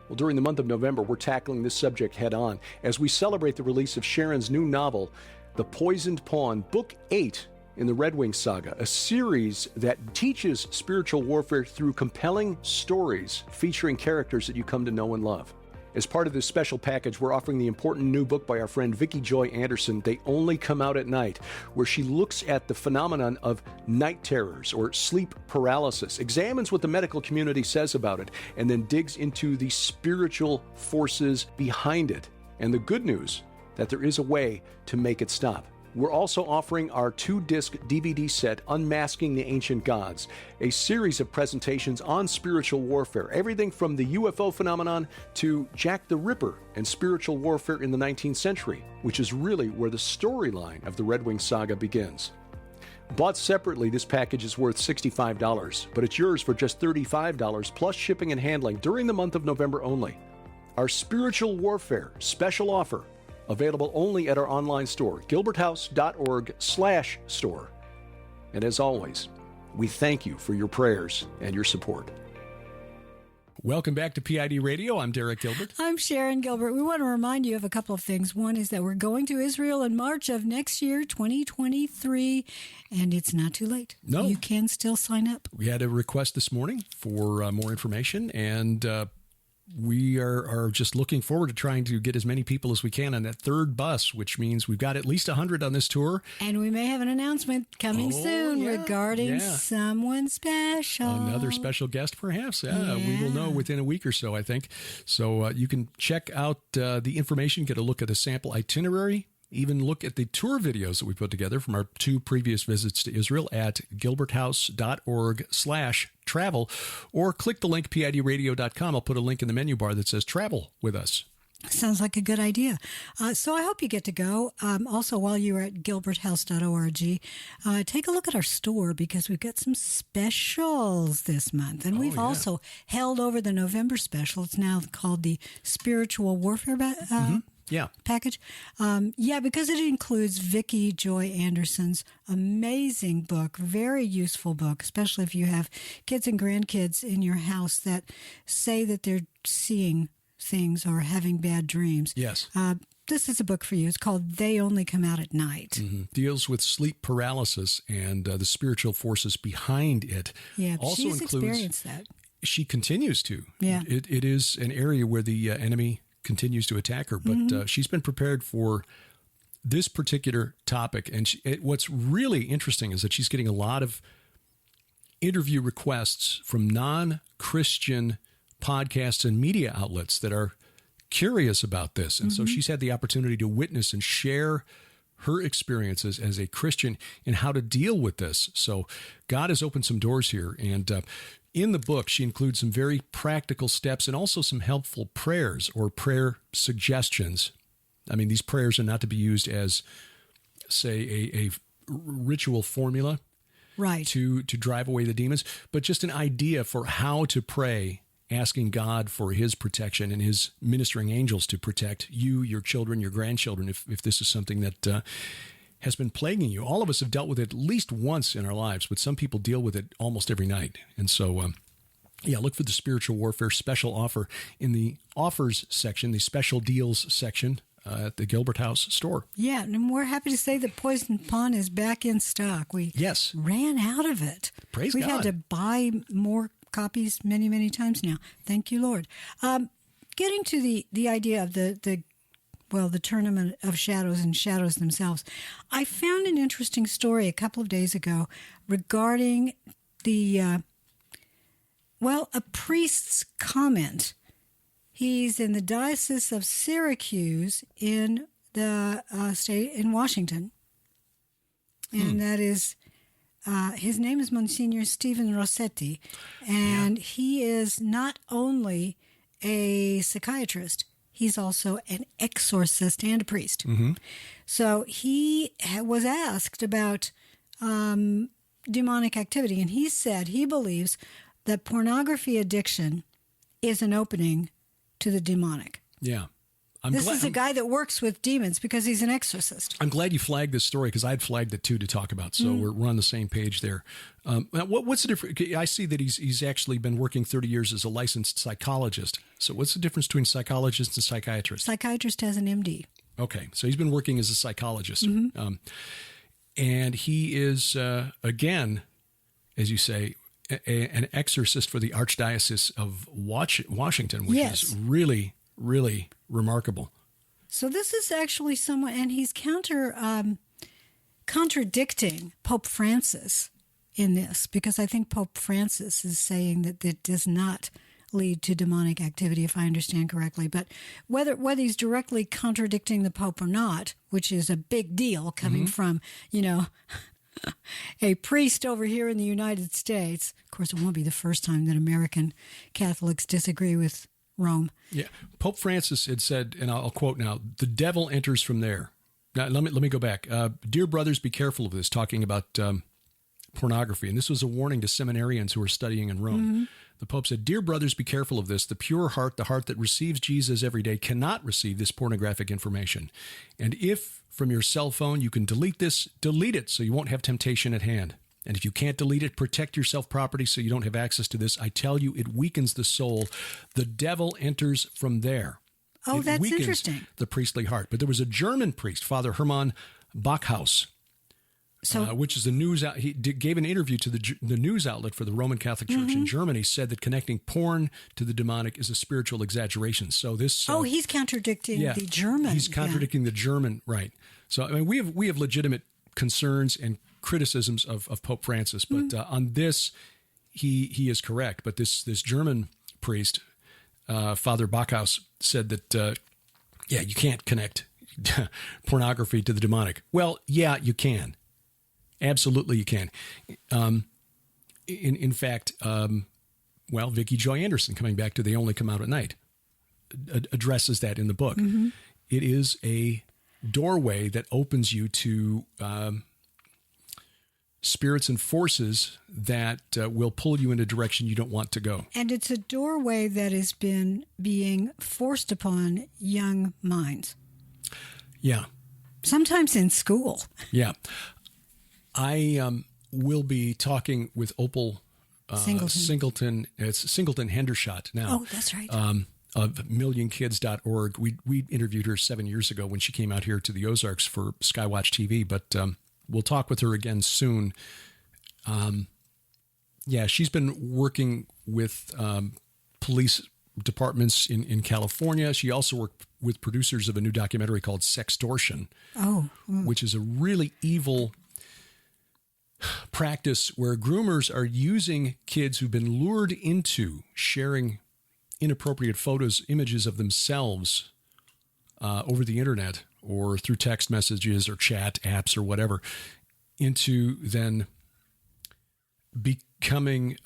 Speaker 1: Well, during the month of November, we're tackling this subject head on as we celebrate the release of Sharon's new novel, The Poisoned Pawn, Book 8 in the Red Wing Saga, a series that teaches spiritual warfare through compelling stories featuring characters that you come to know and love. As part of this special package, we're offering the important new book by our friend Vicki Joy Anderson, They Only Come Out at Night, where she looks at the phenomenon of night terrors or sleep paralysis, examines what the medical community says about it, and then digs into the spiritual forces behind it. And the good news, that there is a way to make it stop. We're also offering our 2-disc DVD set, Unmasking the Ancient Gods, a series of presentations on spiritual warfare, everything from the UFO phenomenon to Jack the Ripper and spiritual warfare in the 19th century, which is really where the storyline of the Red Wing Saga begins. Bought separately, this package is worth $65, but it's yours for just $35 plus shipping and handling during the month of November only. Our spiritual warfare special offer, available only at our online store, gilberthouse.org/store. And as always, we thank you for your prayers and your support. Welcome back to PID Radio. I'm Derek Gilbert.
Speaker 2: I'm Sharon Gilbert. We want to remind you of a couple of things. One is that we're going to Israel in March of next year, 2023, and it's not too late.
Speaker 1: No.
Speaker 2: You can still sign up.
Speaker 1: We had a request this morning for more information, and we are just looking forward to trying to get as many people as we can on that third bus, which means we've got at least 100 on this tour.
Speaker 2: And we may have an announcement coming soon regarding someone special.
Speaker 1: Another special guest, perhaps. We will know within a week or so, I think. So you can check out the information, get a look at a sample itinerary, even look at the tour videos that we put together from our 2 previous visits to Israel at gilberthouse.org/travel, or click the link pidradio.com. I'll put a link in the menu bar that says travel with us.
Speaker 2: Sounds like a good idea. So I hope you get to go. Also, while you're at gilberthouse.org, take a look at our store because we've got some specials this month. And we've also held over the November special. It's now called the Spiritual Warfare package. Because it includes Vicki Joy Anderson's amazing book, very useful book, especially if you have kids and grandkids in your house that say that they're seeing things or having bad dreams.
Speaker 1: Yes.
Speaker 2: This is a book for you. It's called They Only Come Out at Night.
Speaker 1: Mm-hmm. Deals with sleep paralysis and the spiritual forces behind it.
Speaker 2: Yeah,
Speaker 1: also
Speaker 2: she's
Speaker 1: includes,
Speaker 2: experienced that.
Speaker 1: She continues to.
Speaker 2: Yeah.
Speaker 1: It is an area where the enemy continues to attack her, but she's been prepared for this particular topic. And what's really interesting is that she's getting a lot of interview requests from non-Christian podcasts and media outlets that are curious about this. And so she's had the opportunity to witness and share her experiences as a Christian in how to deal with this. So God has opened some doors here. And in the book, she includes some very practical steps and also some helpful prayers or prayer suggestions. I mean, these prayers are not to be used as, say, a ritual formula,
Speaker 2: right,
Speaker 1: to drive away the demons, but just an idea for how to pray, asking God for his protection and his ministering angels to protect you, your children, your grandchildren, if this is something that has been plaguing you. All of us have dealt with it at least once in our lives, but some people deal with it almost every night. And so, look for the Spiritual Warfare special offer in the offers section, the special deals section at the Gilbert House store.
Speaker 2: Yeah, and we're happy to say that Poison Pawn is back in stock. We ran out of it.
Speaker 1: Praise
Speaker 2: We've
Speaker 1: God.
Speaker 2: Had to buy more copies many, many times now. Thank you, Lord. Getting to the idea of the tournament of shadows and shadows themselves, I found an interesting story a couple of days ago regarding a priest's comment. He's in the Diocese of Syracuse in the state in Washington, and that is his name is Monsignor Stephen Rossetti, and he is not only a psychiatrist, he's also an exorcist and a priest. So he was asked about demonic activity, and he said he believes that pornography addiction is an opening to the demonic.
Speaker 1: Yeah.
Speaker 2: This is a guy that works with demons because he's an exorcist.
Speaker 1: I'm glad you flagged this story because I had flagged it too to talk about. So we're on the same page there. What's the difference? I see that he's actually been working 30 years as a licensed psychologist. So what's the difference between psychologist and psychiatrist?
Speaker 2: Psychiatrist has an MD.
Speaker 1: Okay. So he's been working as a psychologist. And he is, again, as you say, an exorcist for the Archdiocese of Washington, which is really, really remarkable.
Speaker 2: So this is actually someone, and he's contradicting Pope Francis in this, because I think Pope Francis is saying that it does not lead to demonic activity, if I understand correctly. But whether he's directly contradicting the Pope or not, which is a big deal coming from, a priest over here in the United States. Of course, it won't be the first time that American Catholics disagree with Rome. Yeah.
Speaker 1: Pope Francis had said, and I'll quote now, "The devil enters from there." Now, let me go back. Dear brothers, be careful of this, talking about pornography. And this was a warning to seminarians who were studying in Rome. The Pope said, "Dear brothers, be careful of this. The pure heart, the heart that receives Jesus every day, cannot receive this pornographic information. And if from your cell phone you can delete this, delete it so you won't have temptation at hand. And if you can't delete it, protect your self-property so you don't have access to this. I tell you, it weakens the soul. The devil enters from there."
Speaker 2: Oh,
Speaker 1: it
Speaker 2: that's
Speaker 1: weakens
Speaker 2: interesting.
Speaker 1: The priestly heart. But there was a German priest, Father Hermann Backhaus, which is the news. He gave an interview to the news outlet for the Roman Catholic Church in Germany. Said that connecting porn to the demonic is a spiritual exaggeration. So this.
Speaker 2: He's contradicting the German.
Speaker 1: He's contradicting the German, right? So I mean, we have legitimate concerns and criticisms of Pope Francis, but on this, he is correct. But this German priest, Father Backhaus, said that you can't connect pornography to the demonic. Well, yeah, you can. Absolutely, you can. In fact, Vicki Joy Anderson, coming back to They Only Come Out at Night, addresses that in the book. It is a doorway that opens you to spirits and forces that will pull you in a direction you don't want to go.
Speaker 2: And it's a doorway that has been being forced upon young minds.
Speaker 1: Yeah.
Speaker 2: Sometimes in school.
Speaker 1: Yeah. I will be talking with Opal Singleton. It's Singleton Hendershot now.
Speaker 2: Oh, that's right.
Speaker 1: Of millionkids.org. We interviewed her 7 years ago when she came out here to the Ozarks for Skywatch TV, but we'll talk with her again soon. She's been working with police departments in California. She also worked with producers of a new documentary called Sextortion, which is a really evil practice where groomers are using kids who've been lured into sharing inappropriate photos, images of themselves over the internet or through text messages or chat apps or whatever, into then becoming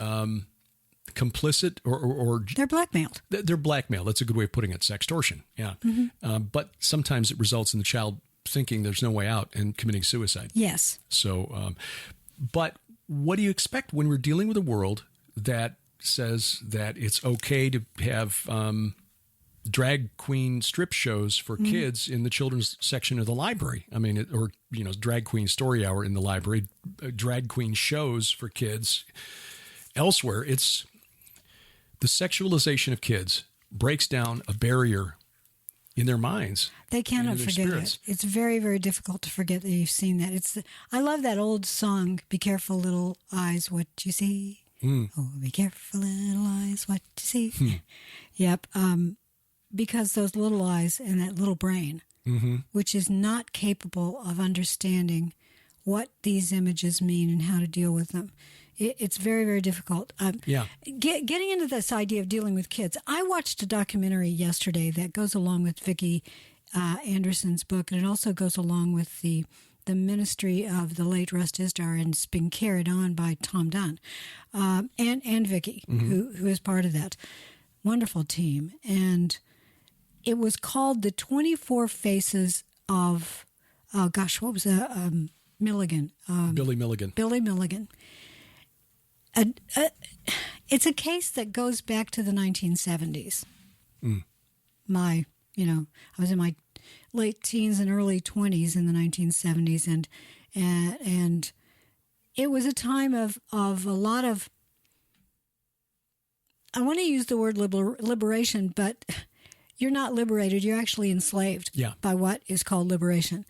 Speaker 1: complicit or
Speaker 2: they're blackmailed.
Speaker 1: They're blackmailed. That's a good way of putting it. Sextortion. Yeah. But sometimes it results in the child thinking there's no way out and committing suicide.
Speaker 2: Yes.
Speaker 1: So, but what do you expect when we're dealing with a world that says that it's okay to have drag queen strip shows for kids in the children's section of the library? I mean, or drag queen story hour in the library, drag queen shows for kids elsewhere. It's the sexualization of kids breaks down a barrier in their minds.
Speaker 2: They cannot forget it. It's very, very difficult to forget that you've seen that. I love that old song, "Be careful, little eyes, what you see." Oh, be careful, little eyes, what you see. Yep. Because those little eyes and that little brain, which is not capable of understanding what these images mean and how to deal with them. It's very, very difficult. Getting into this idea of dealing with kids, I watched a documentary yesterday that goes along with Vicki Anderson's book, and it also goes along with the ministry of the late Russ Dizdar, and it's been carried on by Tom Dunn and Vicki, who is part of that wonderful team. And it was called The 24 Faces of, what was that? Milligan.
Speaker 1: Billy Milligan.
Speaker 2: Billy Milligan. It's a case that goes back to the 1970s. I was in my late teens and early 20s in the 1970s, and it was a time of a lot of, I want to use the word liberation, but you're not liberated. You're actually enslaved by what is called liberation.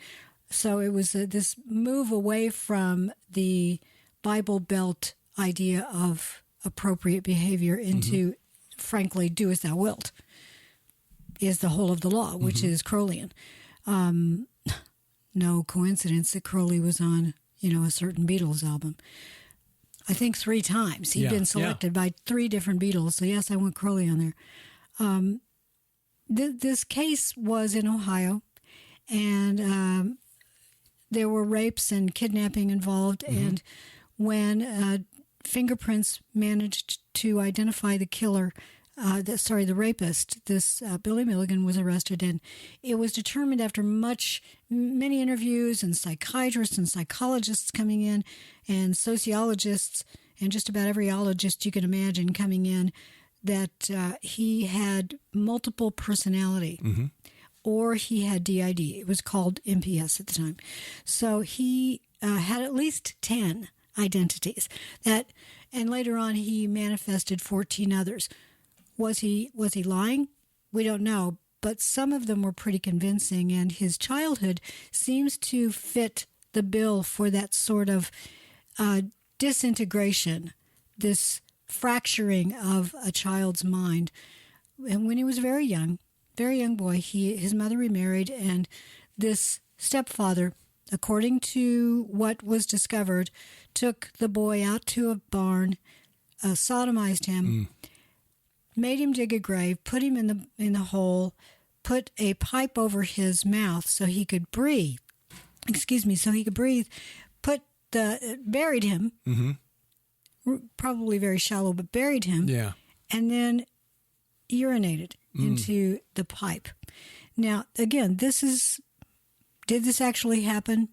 Speaker 2: So it was this move away from the Bible Belt idea of appropriate behavior into, frankly, do as thou wilt, is the whole of the law, which is Crowleyan. No coincidence that Crowley was on, a certain Beatles album. I think 3 times. He'd been selected by 3 different Beatles. So yes, I want Crowley on there. This case was in Ohio, and there were rapes and kidnapping involved. And when fingerprints managed to identify the killer, the rapist, this Billy Milligan was arrested, and it was determined after many interviews and psychiatrists and psychologists coming in and sociologists and just about every ologist you can imagine coming in that he had multiple personality or he had DID. It was called MPS at the time. So he had at least 10 identities and later on he manifested 14 others. Was he lying? We don't know, but some of them were pretty convincing, and his childhood seems to fit the bill for that sort of disintegration, this fracturing of a child's mind. And when he was very young boy, his mother remarried, and this stepfather, according to what was discovered, took the boy out to a barn, sodomized him, made him dig a grave, put him in the hole, put a pipe over his mouth so he could breathe. Buried him, probably very shallow, but buried him, and then urinated into the pipe. Now, again, did this actually happen?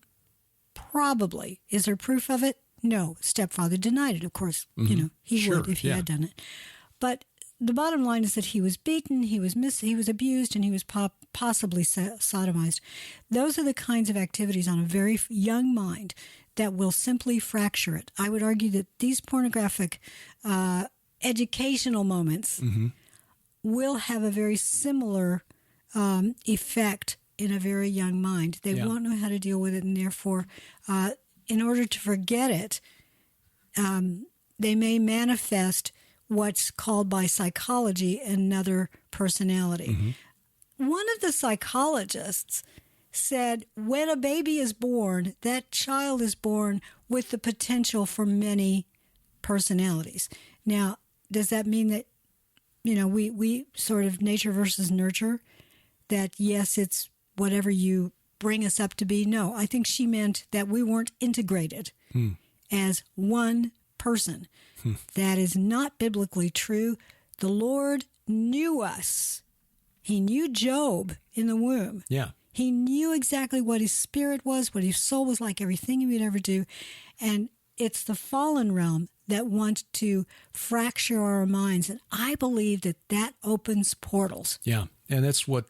Speaker 2: Probably. Is there proof of it? No. Stepfather denied it, of course. He would if he had done it. But the bottom line is that he was beaten, he was abused, and he was possibly sodomized. Those are the kinds of activities on a very young mind that will simply fracture it. I would argue that these pornographic educational moments will have a very similar effect in a very young mind. They won't know how to deal with it, and therefore, in order to forget it, they may manifest what's called by psychology another personality. One of the psychologists said when a baby is born, that child is born with the potential for many personalities. Now, does that mean that we sort of nature versus nurture, that yes, it's whatever you bring us up to be. No, I think she meant that we weren't integrated as one person. That is not biblically true. The Lord knew us. He knew Job in the womb.
Speaker 1: Yeah.
Speaker 2: He knew exactly what his spirit was, what his soul was like, everything he would ever do. And it's the fallen realm that wants to fracture our minds. And I believe that opens portals.
Speaker 1: Yeah. And that's what,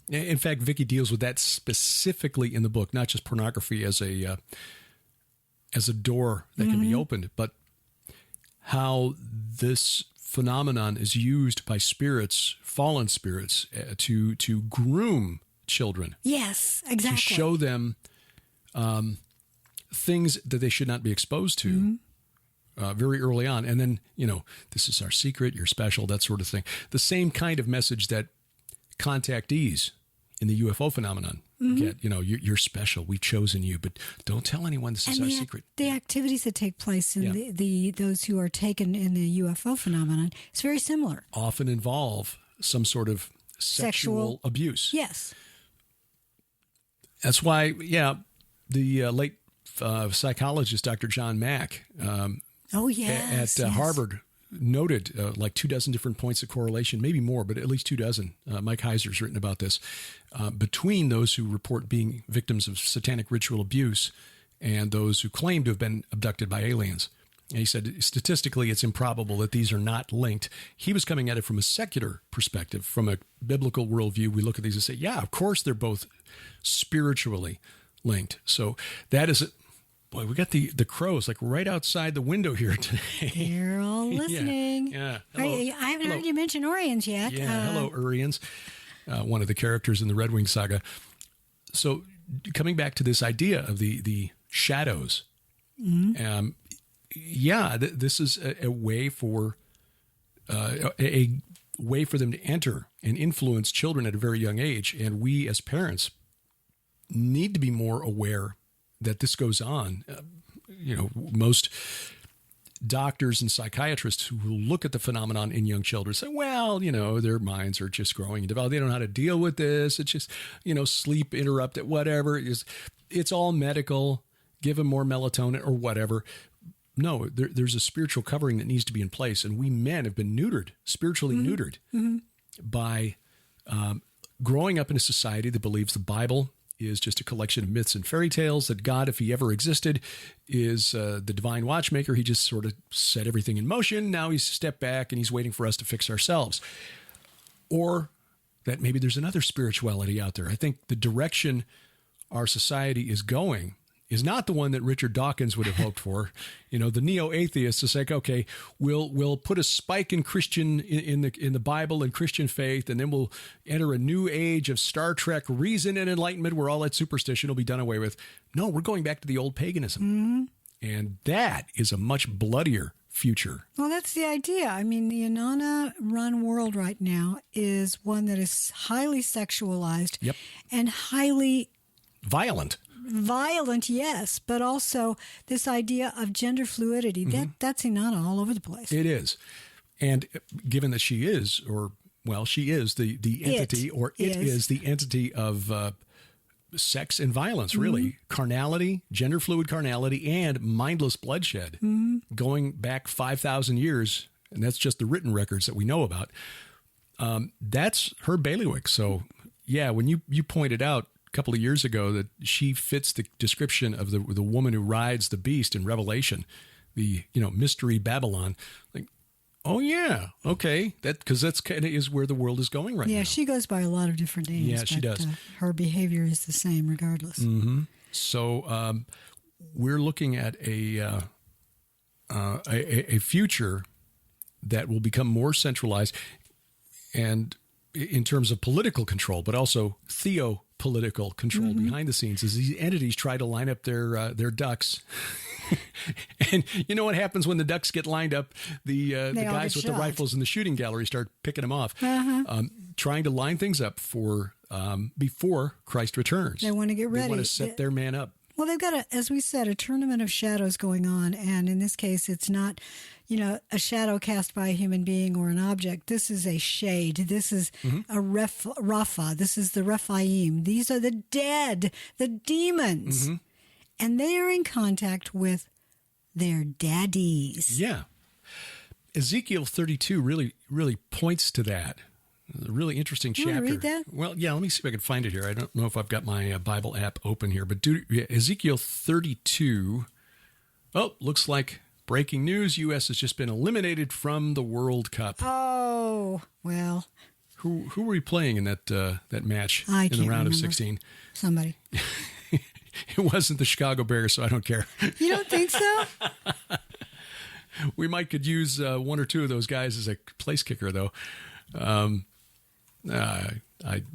Speaker 1: in fact, Vicki deals with that specifically in the book, not just pornography as a door that can be opened, but how this phenomenon is used by spirits, fallen spirits, to groom children.
Speaker 2: Yes, exactly.
Speaker 1: To show them things that they should not be exposed to very early on. And then, this is our secret, you're special, that sort of thing. The same kind of message that contactees in the UFO phenomenon get, you're special, we've chosen you, but don't tell anyone this is our secret.
Speaker 2: The activities that take place in those who are taken in the UFO phenomenon, it's very similar.
Speaker 1: Often involve some sort of sexual abuse.
Speaker 2: Yes.
Speaker 1: That's why, the late psychologist, Dr. John Mack, at Harvard, noted like 24 different points of correlation, maybe more, but at least 24. Mike Heiser's written about this, between those who report being victims of satanic ritual abuse and those who claim to have been abducted by aliens. And he said, statistically, it's improbable that these are not linked. He was coming at it from a secular perspective, from a biblical worldview. We look at these and say, yeah, of course they're both spiritually linked. So that is, boy, we got the crows like right outside the window here today.
Speaker 2: They're all listening.
Speaker 1: Yeah.
Speaker 2: I haven't heard you mention Orions yet.
Speaker 1: Yeah. Hello, Urians, one of the characters in the Red Wing saga. So coming back to this idea of the shadows, this is a way for a way for them to enter and influence children at a very young age. And we as parents need to be more aware that this goes on. Most doctors and psychiatrists who look at the phenomenon in young children say, well, their minds are just growing and developing. They don't know how to deal with this. It's just, sleep interrupted, whatever. It's all medical. Give them more melatonin or whatever. No, there's a spiritual covering that needs to be in place. And we men have been neutered, spiritually neutered by growing up in a society that believes the Bible is just a collection of myths and fairy tales, that God, if he ever existed, is the divine watchmaker. He just sort of set everything in motion. Now he's stepped back and he's waiting for us to fix ourselves. Or that maybe there's another spirituality out there. I think the direction our society is going is not the one that Richard Dawkins would have hoped for. The neo-atheists is like, okay, we'll put a spike in Christian in the Bible and Christian faith, and then we'll enter a new age of Star Trek reason and enlightenment where all that superstition will be done away with. No, we're going back to the old paganism. And that is a much bloodier future.
Speaker 2: Well, that's the idea. I mean, the Inanna-run world right now is one that is highly sexualized and highly
Speaker 1: violent,
Speaker 2: yes, but also this idea of gender fluidity. That's Inanna all over the place.
Speaker 1: It is. And given that she is the entity, it is the entity of sex and violence, really. Carnality, gender fluid carnality, and mindless bloodshed going back 5,000 years. And that's just the written records that we know about. That's her bailiwick. So, yeah, when you pointed out couple of years ago that she fits the description of the woman who rides the beast in Revelation, the mystery Babylon. Like, oh yeah, okay, because that's kind of is where the world is going right now.
Speaker 2: Yeah, she goes by a lot of different names.
Speaker 1: Yeah, she does.
Speaker 2: Her behavior is the same regardless.
Speaker 1: So we're looking at a future that will become more centralized, and in terms of political control, but also political control behind the scenes, as these entities try to line up their ducks. And you know what happens when the ducks get lined up? The guys with the rifles in the shooting gallery start picking them off, trying to line things up for before Christ returns.
Speaker 2: They want to get ready.
Speaker 1: They want to set their man up.
Speaker 2: Well, they've got, as we said, a tournament of shadows going on. And in this case, it's not a shadow cast by a human being or an object. This is a shade. This is a Rapha. This is the Rephaim. These are the dead, the demons. And they are in contact with their daddies.
Speaker 1: Yeah. Ezekiel 32 really points to that. A really interesting chapter.
Speaker 2: You want to read that?
Speaker 1: Well, yeah, let me see if I can find it here. I don't know if I've got my Bible app open here, but Ezekiel 32. Oh, looks like breaking news. U.S. has just been eliminated from the World Cup.
Speaker 2: Oh, well.
Speaker 1: Who were we playing in that match
Speaker 2: I
Speaker 1: in the round
Speaker 2: remember.
Speaker 1: of 16?
Speaker 2: Somebody.
Speaker 1: It wasn't the Chicago Bears, so I don't care.
Speaker 2: You don't think so?
Speaker 1: We might could use one or two of those guys as a place kicker, though.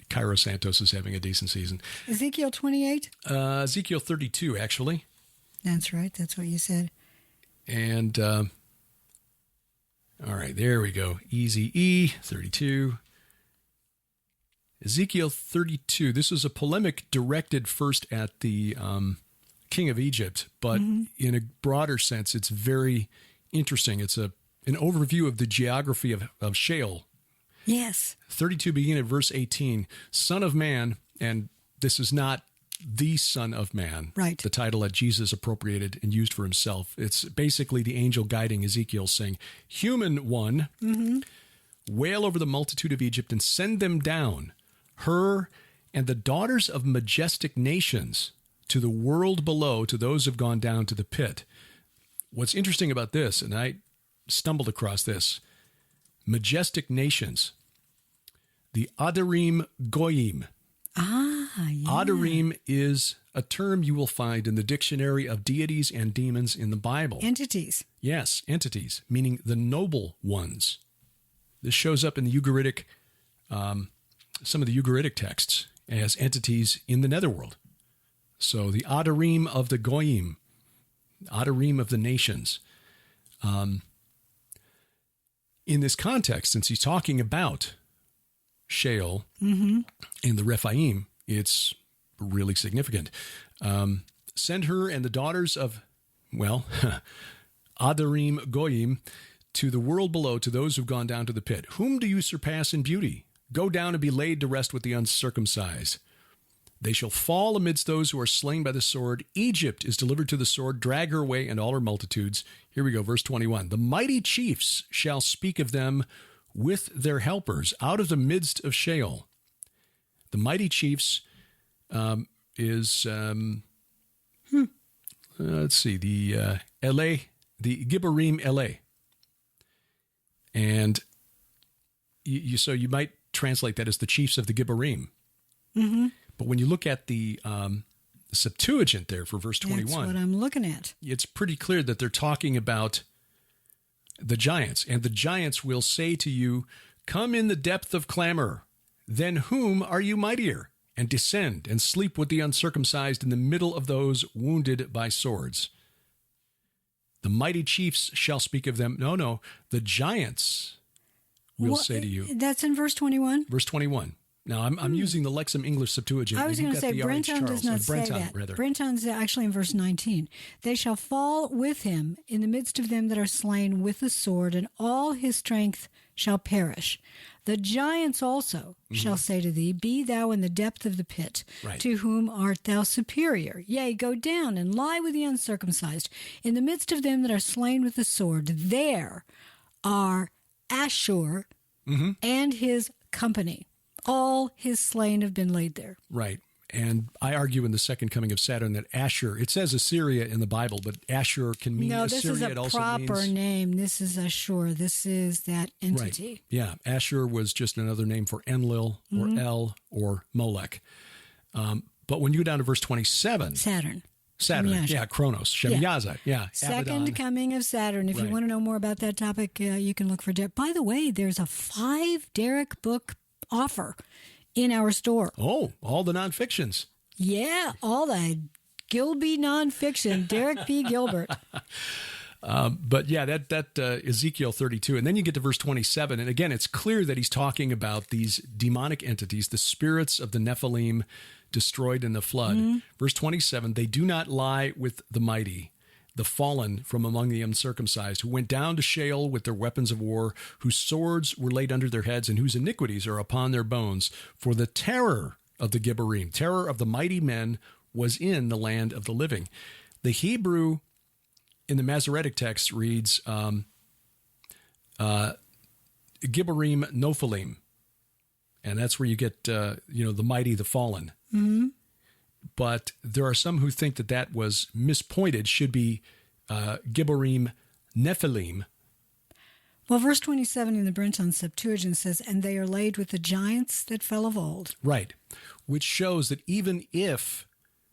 Speaker 1: Cairo Santos is having a decent season.
Speaker 2: Ezekiel 28?
Speaker 1: Ezekiel 32, actually.
Speaker 2: That's right. That's what you said.
Speaker 1: And, all right, there we go. Easy E, 32. Ezekiel 32. This is a polemic directed first at the king of Egypt, but in a broader sense, it's very interesting. It's an overview of the geography of Sheol.
Speaker 2: Yes.
Speaker 1: 32 begin at verse 18. Son of man, and this is not the Son of Man,
Speaker 2: right?
Speaker 1: The title that Jesus appropriated and used for himself. It's basically the angel guiding Ezekiel saying, human one, wail over the multitude of Egypt and send them down, her and the daughters of majestic nations, to the world below, to those who have gone down to the pit. What's interesting about this, and I stumbled across this, majestic nations, the Adarim Goyim.
Speaker 2: Yeah.
Speaker 1: Adarim is a term you will find in the dictionary of deities and demons in the Bible.
Speaker 2: Entities.
Speaker 1: Yes, entities, meaning the noble ones. This shows up in the Ugaritic, some of the Ugaritic texts as entities in the netherworld. So the Adarim of the Goyim, Adarim of the nations. In this context, since he's talking about Sheol and the Rephaim, it's really significant. Send her and the daughters of, Adarim Goyim, to the world below, to those who've gone down to the pit. Whom do you surpass in beauty? Go down and be laid to rest with the uncircumcised. They shall fall amidst those who are slain by the sword. Egypt is delivered to the sword. Drag her away and all her multitudes. Here we go, verse 21. The mighty chiefs shall speak of them with their helpers out of the midst of Sheol. The mighty chiefs is, let's see, the the Gibborim Ele. And so you might translate that as the chiefs of the Gibborim. But when you look at the Septuagint there for verse 21,
Speaker 2: that's what I'm looking at.
Speaker 1: It's pretty clear that they're talking about the giants. And the giants will say to you, come in the depth of clamor. Then whom are you mightier? And descend and sleep with the uncircumcised in the middle of those wounded by swords. The mighty chiefs shall speak of them. No, the giants will say to you.
Speaker 2: That's in verse 21?
Speaker 1: Verse 21. Now, I'm using the Lexham English Septuagint.
Speaker 2: I was going to say, Brenton does not say that. Brenton's actually in verse 19. They shall fall with him in the midst of them that are slain with the sword, and all his strength shall perish. The giants also shall say to thee, be thou in the depth of the pit, to whom art thou superior? Yea, go down and lie with the uncircumcised. In the midst of them that are slain with the sword, there are Ashur and his company. All his slain have been laid there. Right.
Speaker 1: And I argue in the second coming of Saturn that Ashur, it says Assyria in the Bible, but Ashur can mean Assyria.
Speaker 2: No, this is a proper name. This is Ashur. This is that entity.
Speaker 1: Right. Yeah. Ashur was just another name for Enlil or El or Molech. But when you go down to verse 27.
Speaker 2: Saturn.
Speaker 1: Yeah, Kronos, Shemiyaza,
Speaker 2: Second
Speaker 1: Abaddon.
Speaker 2: Coming of Saturn. If you want to know more about that topic, you can look for Derek. By the way, there's a 5 Derek book offer in our store.
Speaker 1: Oh, all the nonfictions.
Speaker 2: Yeah, all the Gilby nonfiction, Derek P. Gilbert.
Speaker 1: But yeah, that Ezekiel 32. And then you get to verse 27. And again, it's clear that he's talking about these demonic entities, the spirits of the Nephilim destroyed in the flood. Verse 27, they do not lie with the mighty. the fallen from among the uncircumcised, who went down to Sheol with their weapons of war, whose swords were laid under their heads, and whose iniquities are upon their bones. For the terror of the Gibborim, terror of the mighty men, was in the land of the living. The Hebrew in the Masoretic text reads Gibborim Nophalim, and that's where you get the mighty, the fallen.
Speaker 2: Mm-hmm.
Speaker 1: But there are some who think that was mispointed, should be Gibborim Nephilim.
Speaker 2: Well, verse 27 in the Brenton Septuagint says, "And they are laid with the giants that fell of old."
Speaker 1: Right, which shows that even if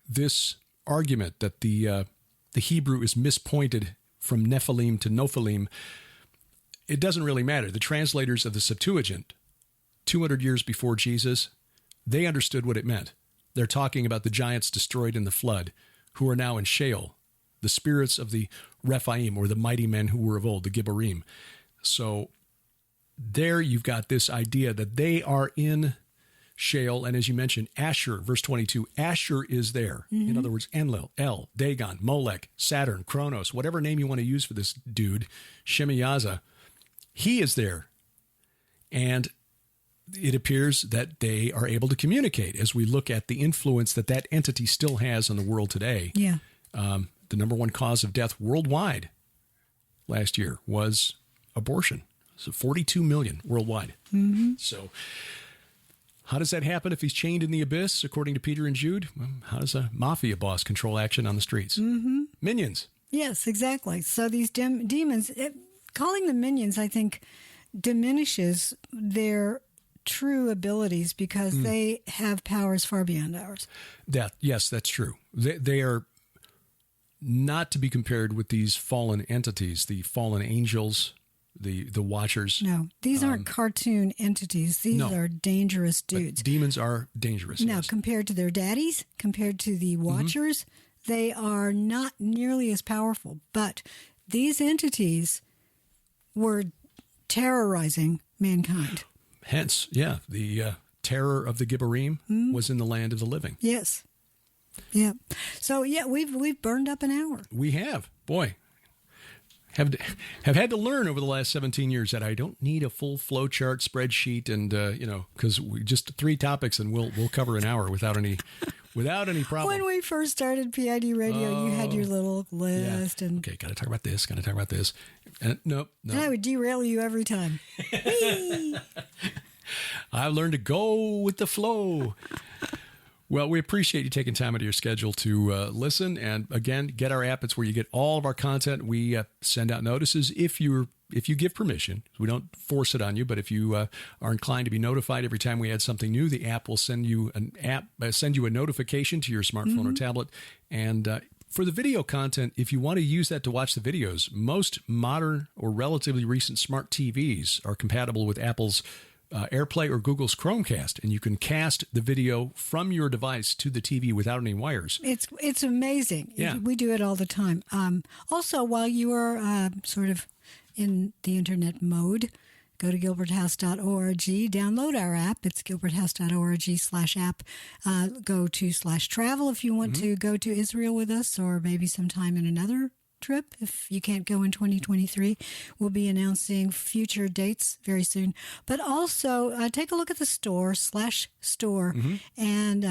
Speaker 1: this argument that the Hebrew is mispointed from Nephilim to Nophalim, it doesn't really matter. The translators of the Septuagint, 200 years before Jesus, they understood what it meant. They're talking about the giants destroyed in the flood, who are now in Sheol, the spirits of the Rephaim, or the mighty men who were of old, the Gibborim. So there you've got this idea that they are in Sheol, and as you mentioned, Asher, verse 22, Asher is there. Mm-hmm. In other words, Enlil, El, Dagon, Molech, Saturn, Kronos, whatever name you want to use for this dude, Shemiyaza, he is there. And it appears that they are able to communicate as we look at the influence that entity still has on the world today.
Speaker 2: Yeah.
Speaker 1: The number one cause of death worldwide last year was abortion. So 42 million worldwide.
Speaker 2: Mm-hmm.
Speaker 1: So how does that happen if he's chained in the abyss, according to Peter and Jude? Well, how does a mafia boss control action on the streets?
Speaker 2: Mm-hmm.
Speaker 1: Minions.
Speaker 2: Yes, exactly. So these demons, calling them minions, I think, diminishes their true abilities because they have powers far beyond ours.
Speaker 1: Yes, that's true. They are not to be compared with these fallen entities, the fallen angels, the watchers.
Speaker 2: No, these aren't cartoon entities. These are dangerous dudes.
Speaker 1: But demons are dangerous.
Speaker 2: Now,
Speaker 1: yes.
Speaker 2: compared to their daddies, compared to the watchers, they are not nearly as powerful. But these entities were terrorizing mankind.
Speaker 1: Hence, the terror of the Gibborim was in the land of the living.
Speaker 2: Yes. Yeah. So, we've burned up an hour.
Speaker 1: We have. Boy. Have had to learn over the last 17 years that I don't need a full flow chart spreadsheet and, because we just 3 topics and we'll cover an hour without any problem.
Speaker 2: When we first started PID Radio, you had your little list.
Speaker 1: Yeah.
Speaker 2: And
Speaker 1: okay, got to talk about this. And, no.
Speaker 2: And I would derail you every time.
Speaker 1: I've learned to go with the flow. Well, we appreciate you taking time out of your schedule to listen. And again, get our app. It's where you get all of our content. We send out notices if you give permission. We don't force it on you, but if you are inclined to be notified every time we add something new, the app will send you a notification to your smartphone or tablet. And for the video content, if you want to use that to watch the videos, most modern or relatively recent smart TVs are compatible with Apple's AirPlay or Google's Chromecast, and you can cast the video from your device to the TV without any wires.
Speaker 2: It's amazing.
Speaker 1: Yeah.
Speaker 2: We do it all the time. Also, while you are sort of in the internet mode, go to gilberthouse.org, download our app. It's gilberthouse.org/app. Go to /travel if you want to go to Israel with us, or maybe sometime in another trip if you can't go in 2023. We'll be announcing future dates very soon. But also take a look at the store /store, and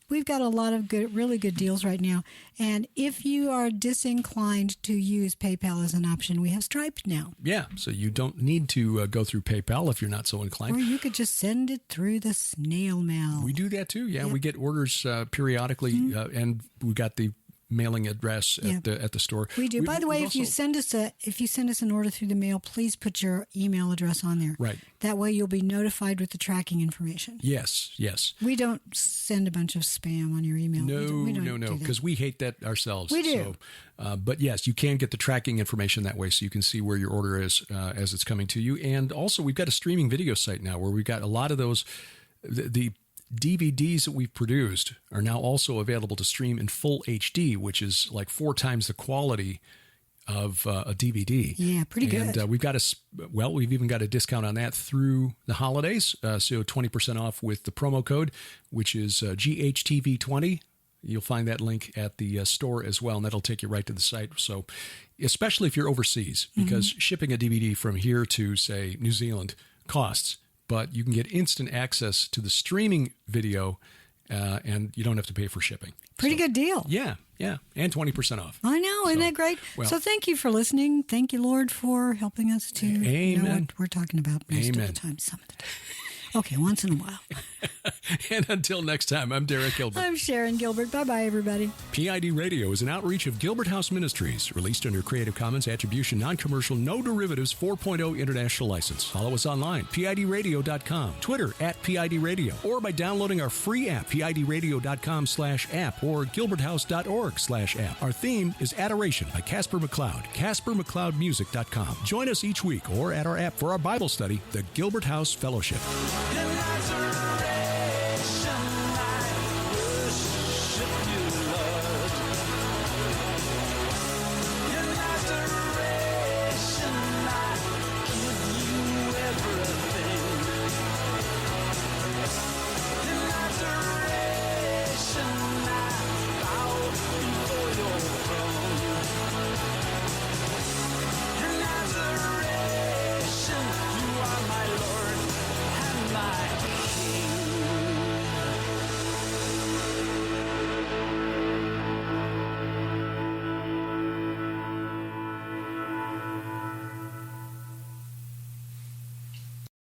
Speaker 2: we've got a lot of really good deals right now. And if you are disinclined to use PayPal as an option, we have Stripe now.
Speaker 1: Yeah, so you don't need to go through PayPal if you're not so inclined.
Speaker 2: Or you could just send it through the snail mail.
Speaker 1: We do that too. Yeah, we get orders periodically, and we got the mailing address at the store.
Speaker 2: We do. By the way, if you send us an order through the mail, please put your email address on there.
Speaker 1: Right.
Speaker 2: That way you'll be notified with the tracking information.
Speaker 1: Yes.
Speaker 2: We don't send a bunch of spam on your email.
Speaker 1: No, because we hate that ourselves.
Speaker 2: We do.
Speaker 1: So, but yes, you can get the tracking information that way, so you can see where your order is as it's coming to you. And also, we've got a streaming video site now where we've got a lot of those. The DVDs that we've produced are now also available to stream in full HD, which is like 4 times the quality of a DVD.
Speaker 2: Yeah, pretty good.
Speaker 1: And we've even got a discount on that through the holidays. So 20% off with the promo code, which is GHTV20. You'll find that link at the store as well, and that'll take you right to the site. So, especially if you're overseas, because shipping a DVD from here to, say, New Zealand costs, but you can get instant access to the streaming video, and you don't have to pay for shipping.
Speaker 2: Pretty good deal.
Speaker 1: Yeah, and 20% off.
Speaker 2: I know, isn't that great?
Speaker 1: Well,
Speaker 2: so thank you for listening. Thank you, Lord, for helping us to know what we're talking about most of the time, some of the time. Okay, once in a while.
Speaker 1: And until next time, I'm Derek Gilbert.
Speaker 2: I'm Sharon Gilbert. Bye-bye, everybody.
Speaker 1: PID Radio is an outreach of Gilbert House Ministries, released under Creative Commons Attribution, Non-Commercial, No Derivatives 4.0 International License. Follow us online, PIDradio.com, Twitter @PIDradio, or by downloading our free app, PIDradio.com/app, or GilbertHouse.org/app. Our theme is Adoration by Casper McLeod, CasperMcLeodMusic.com. Join us each week or at our app for our Bible study, the Gilbert House Fellowship.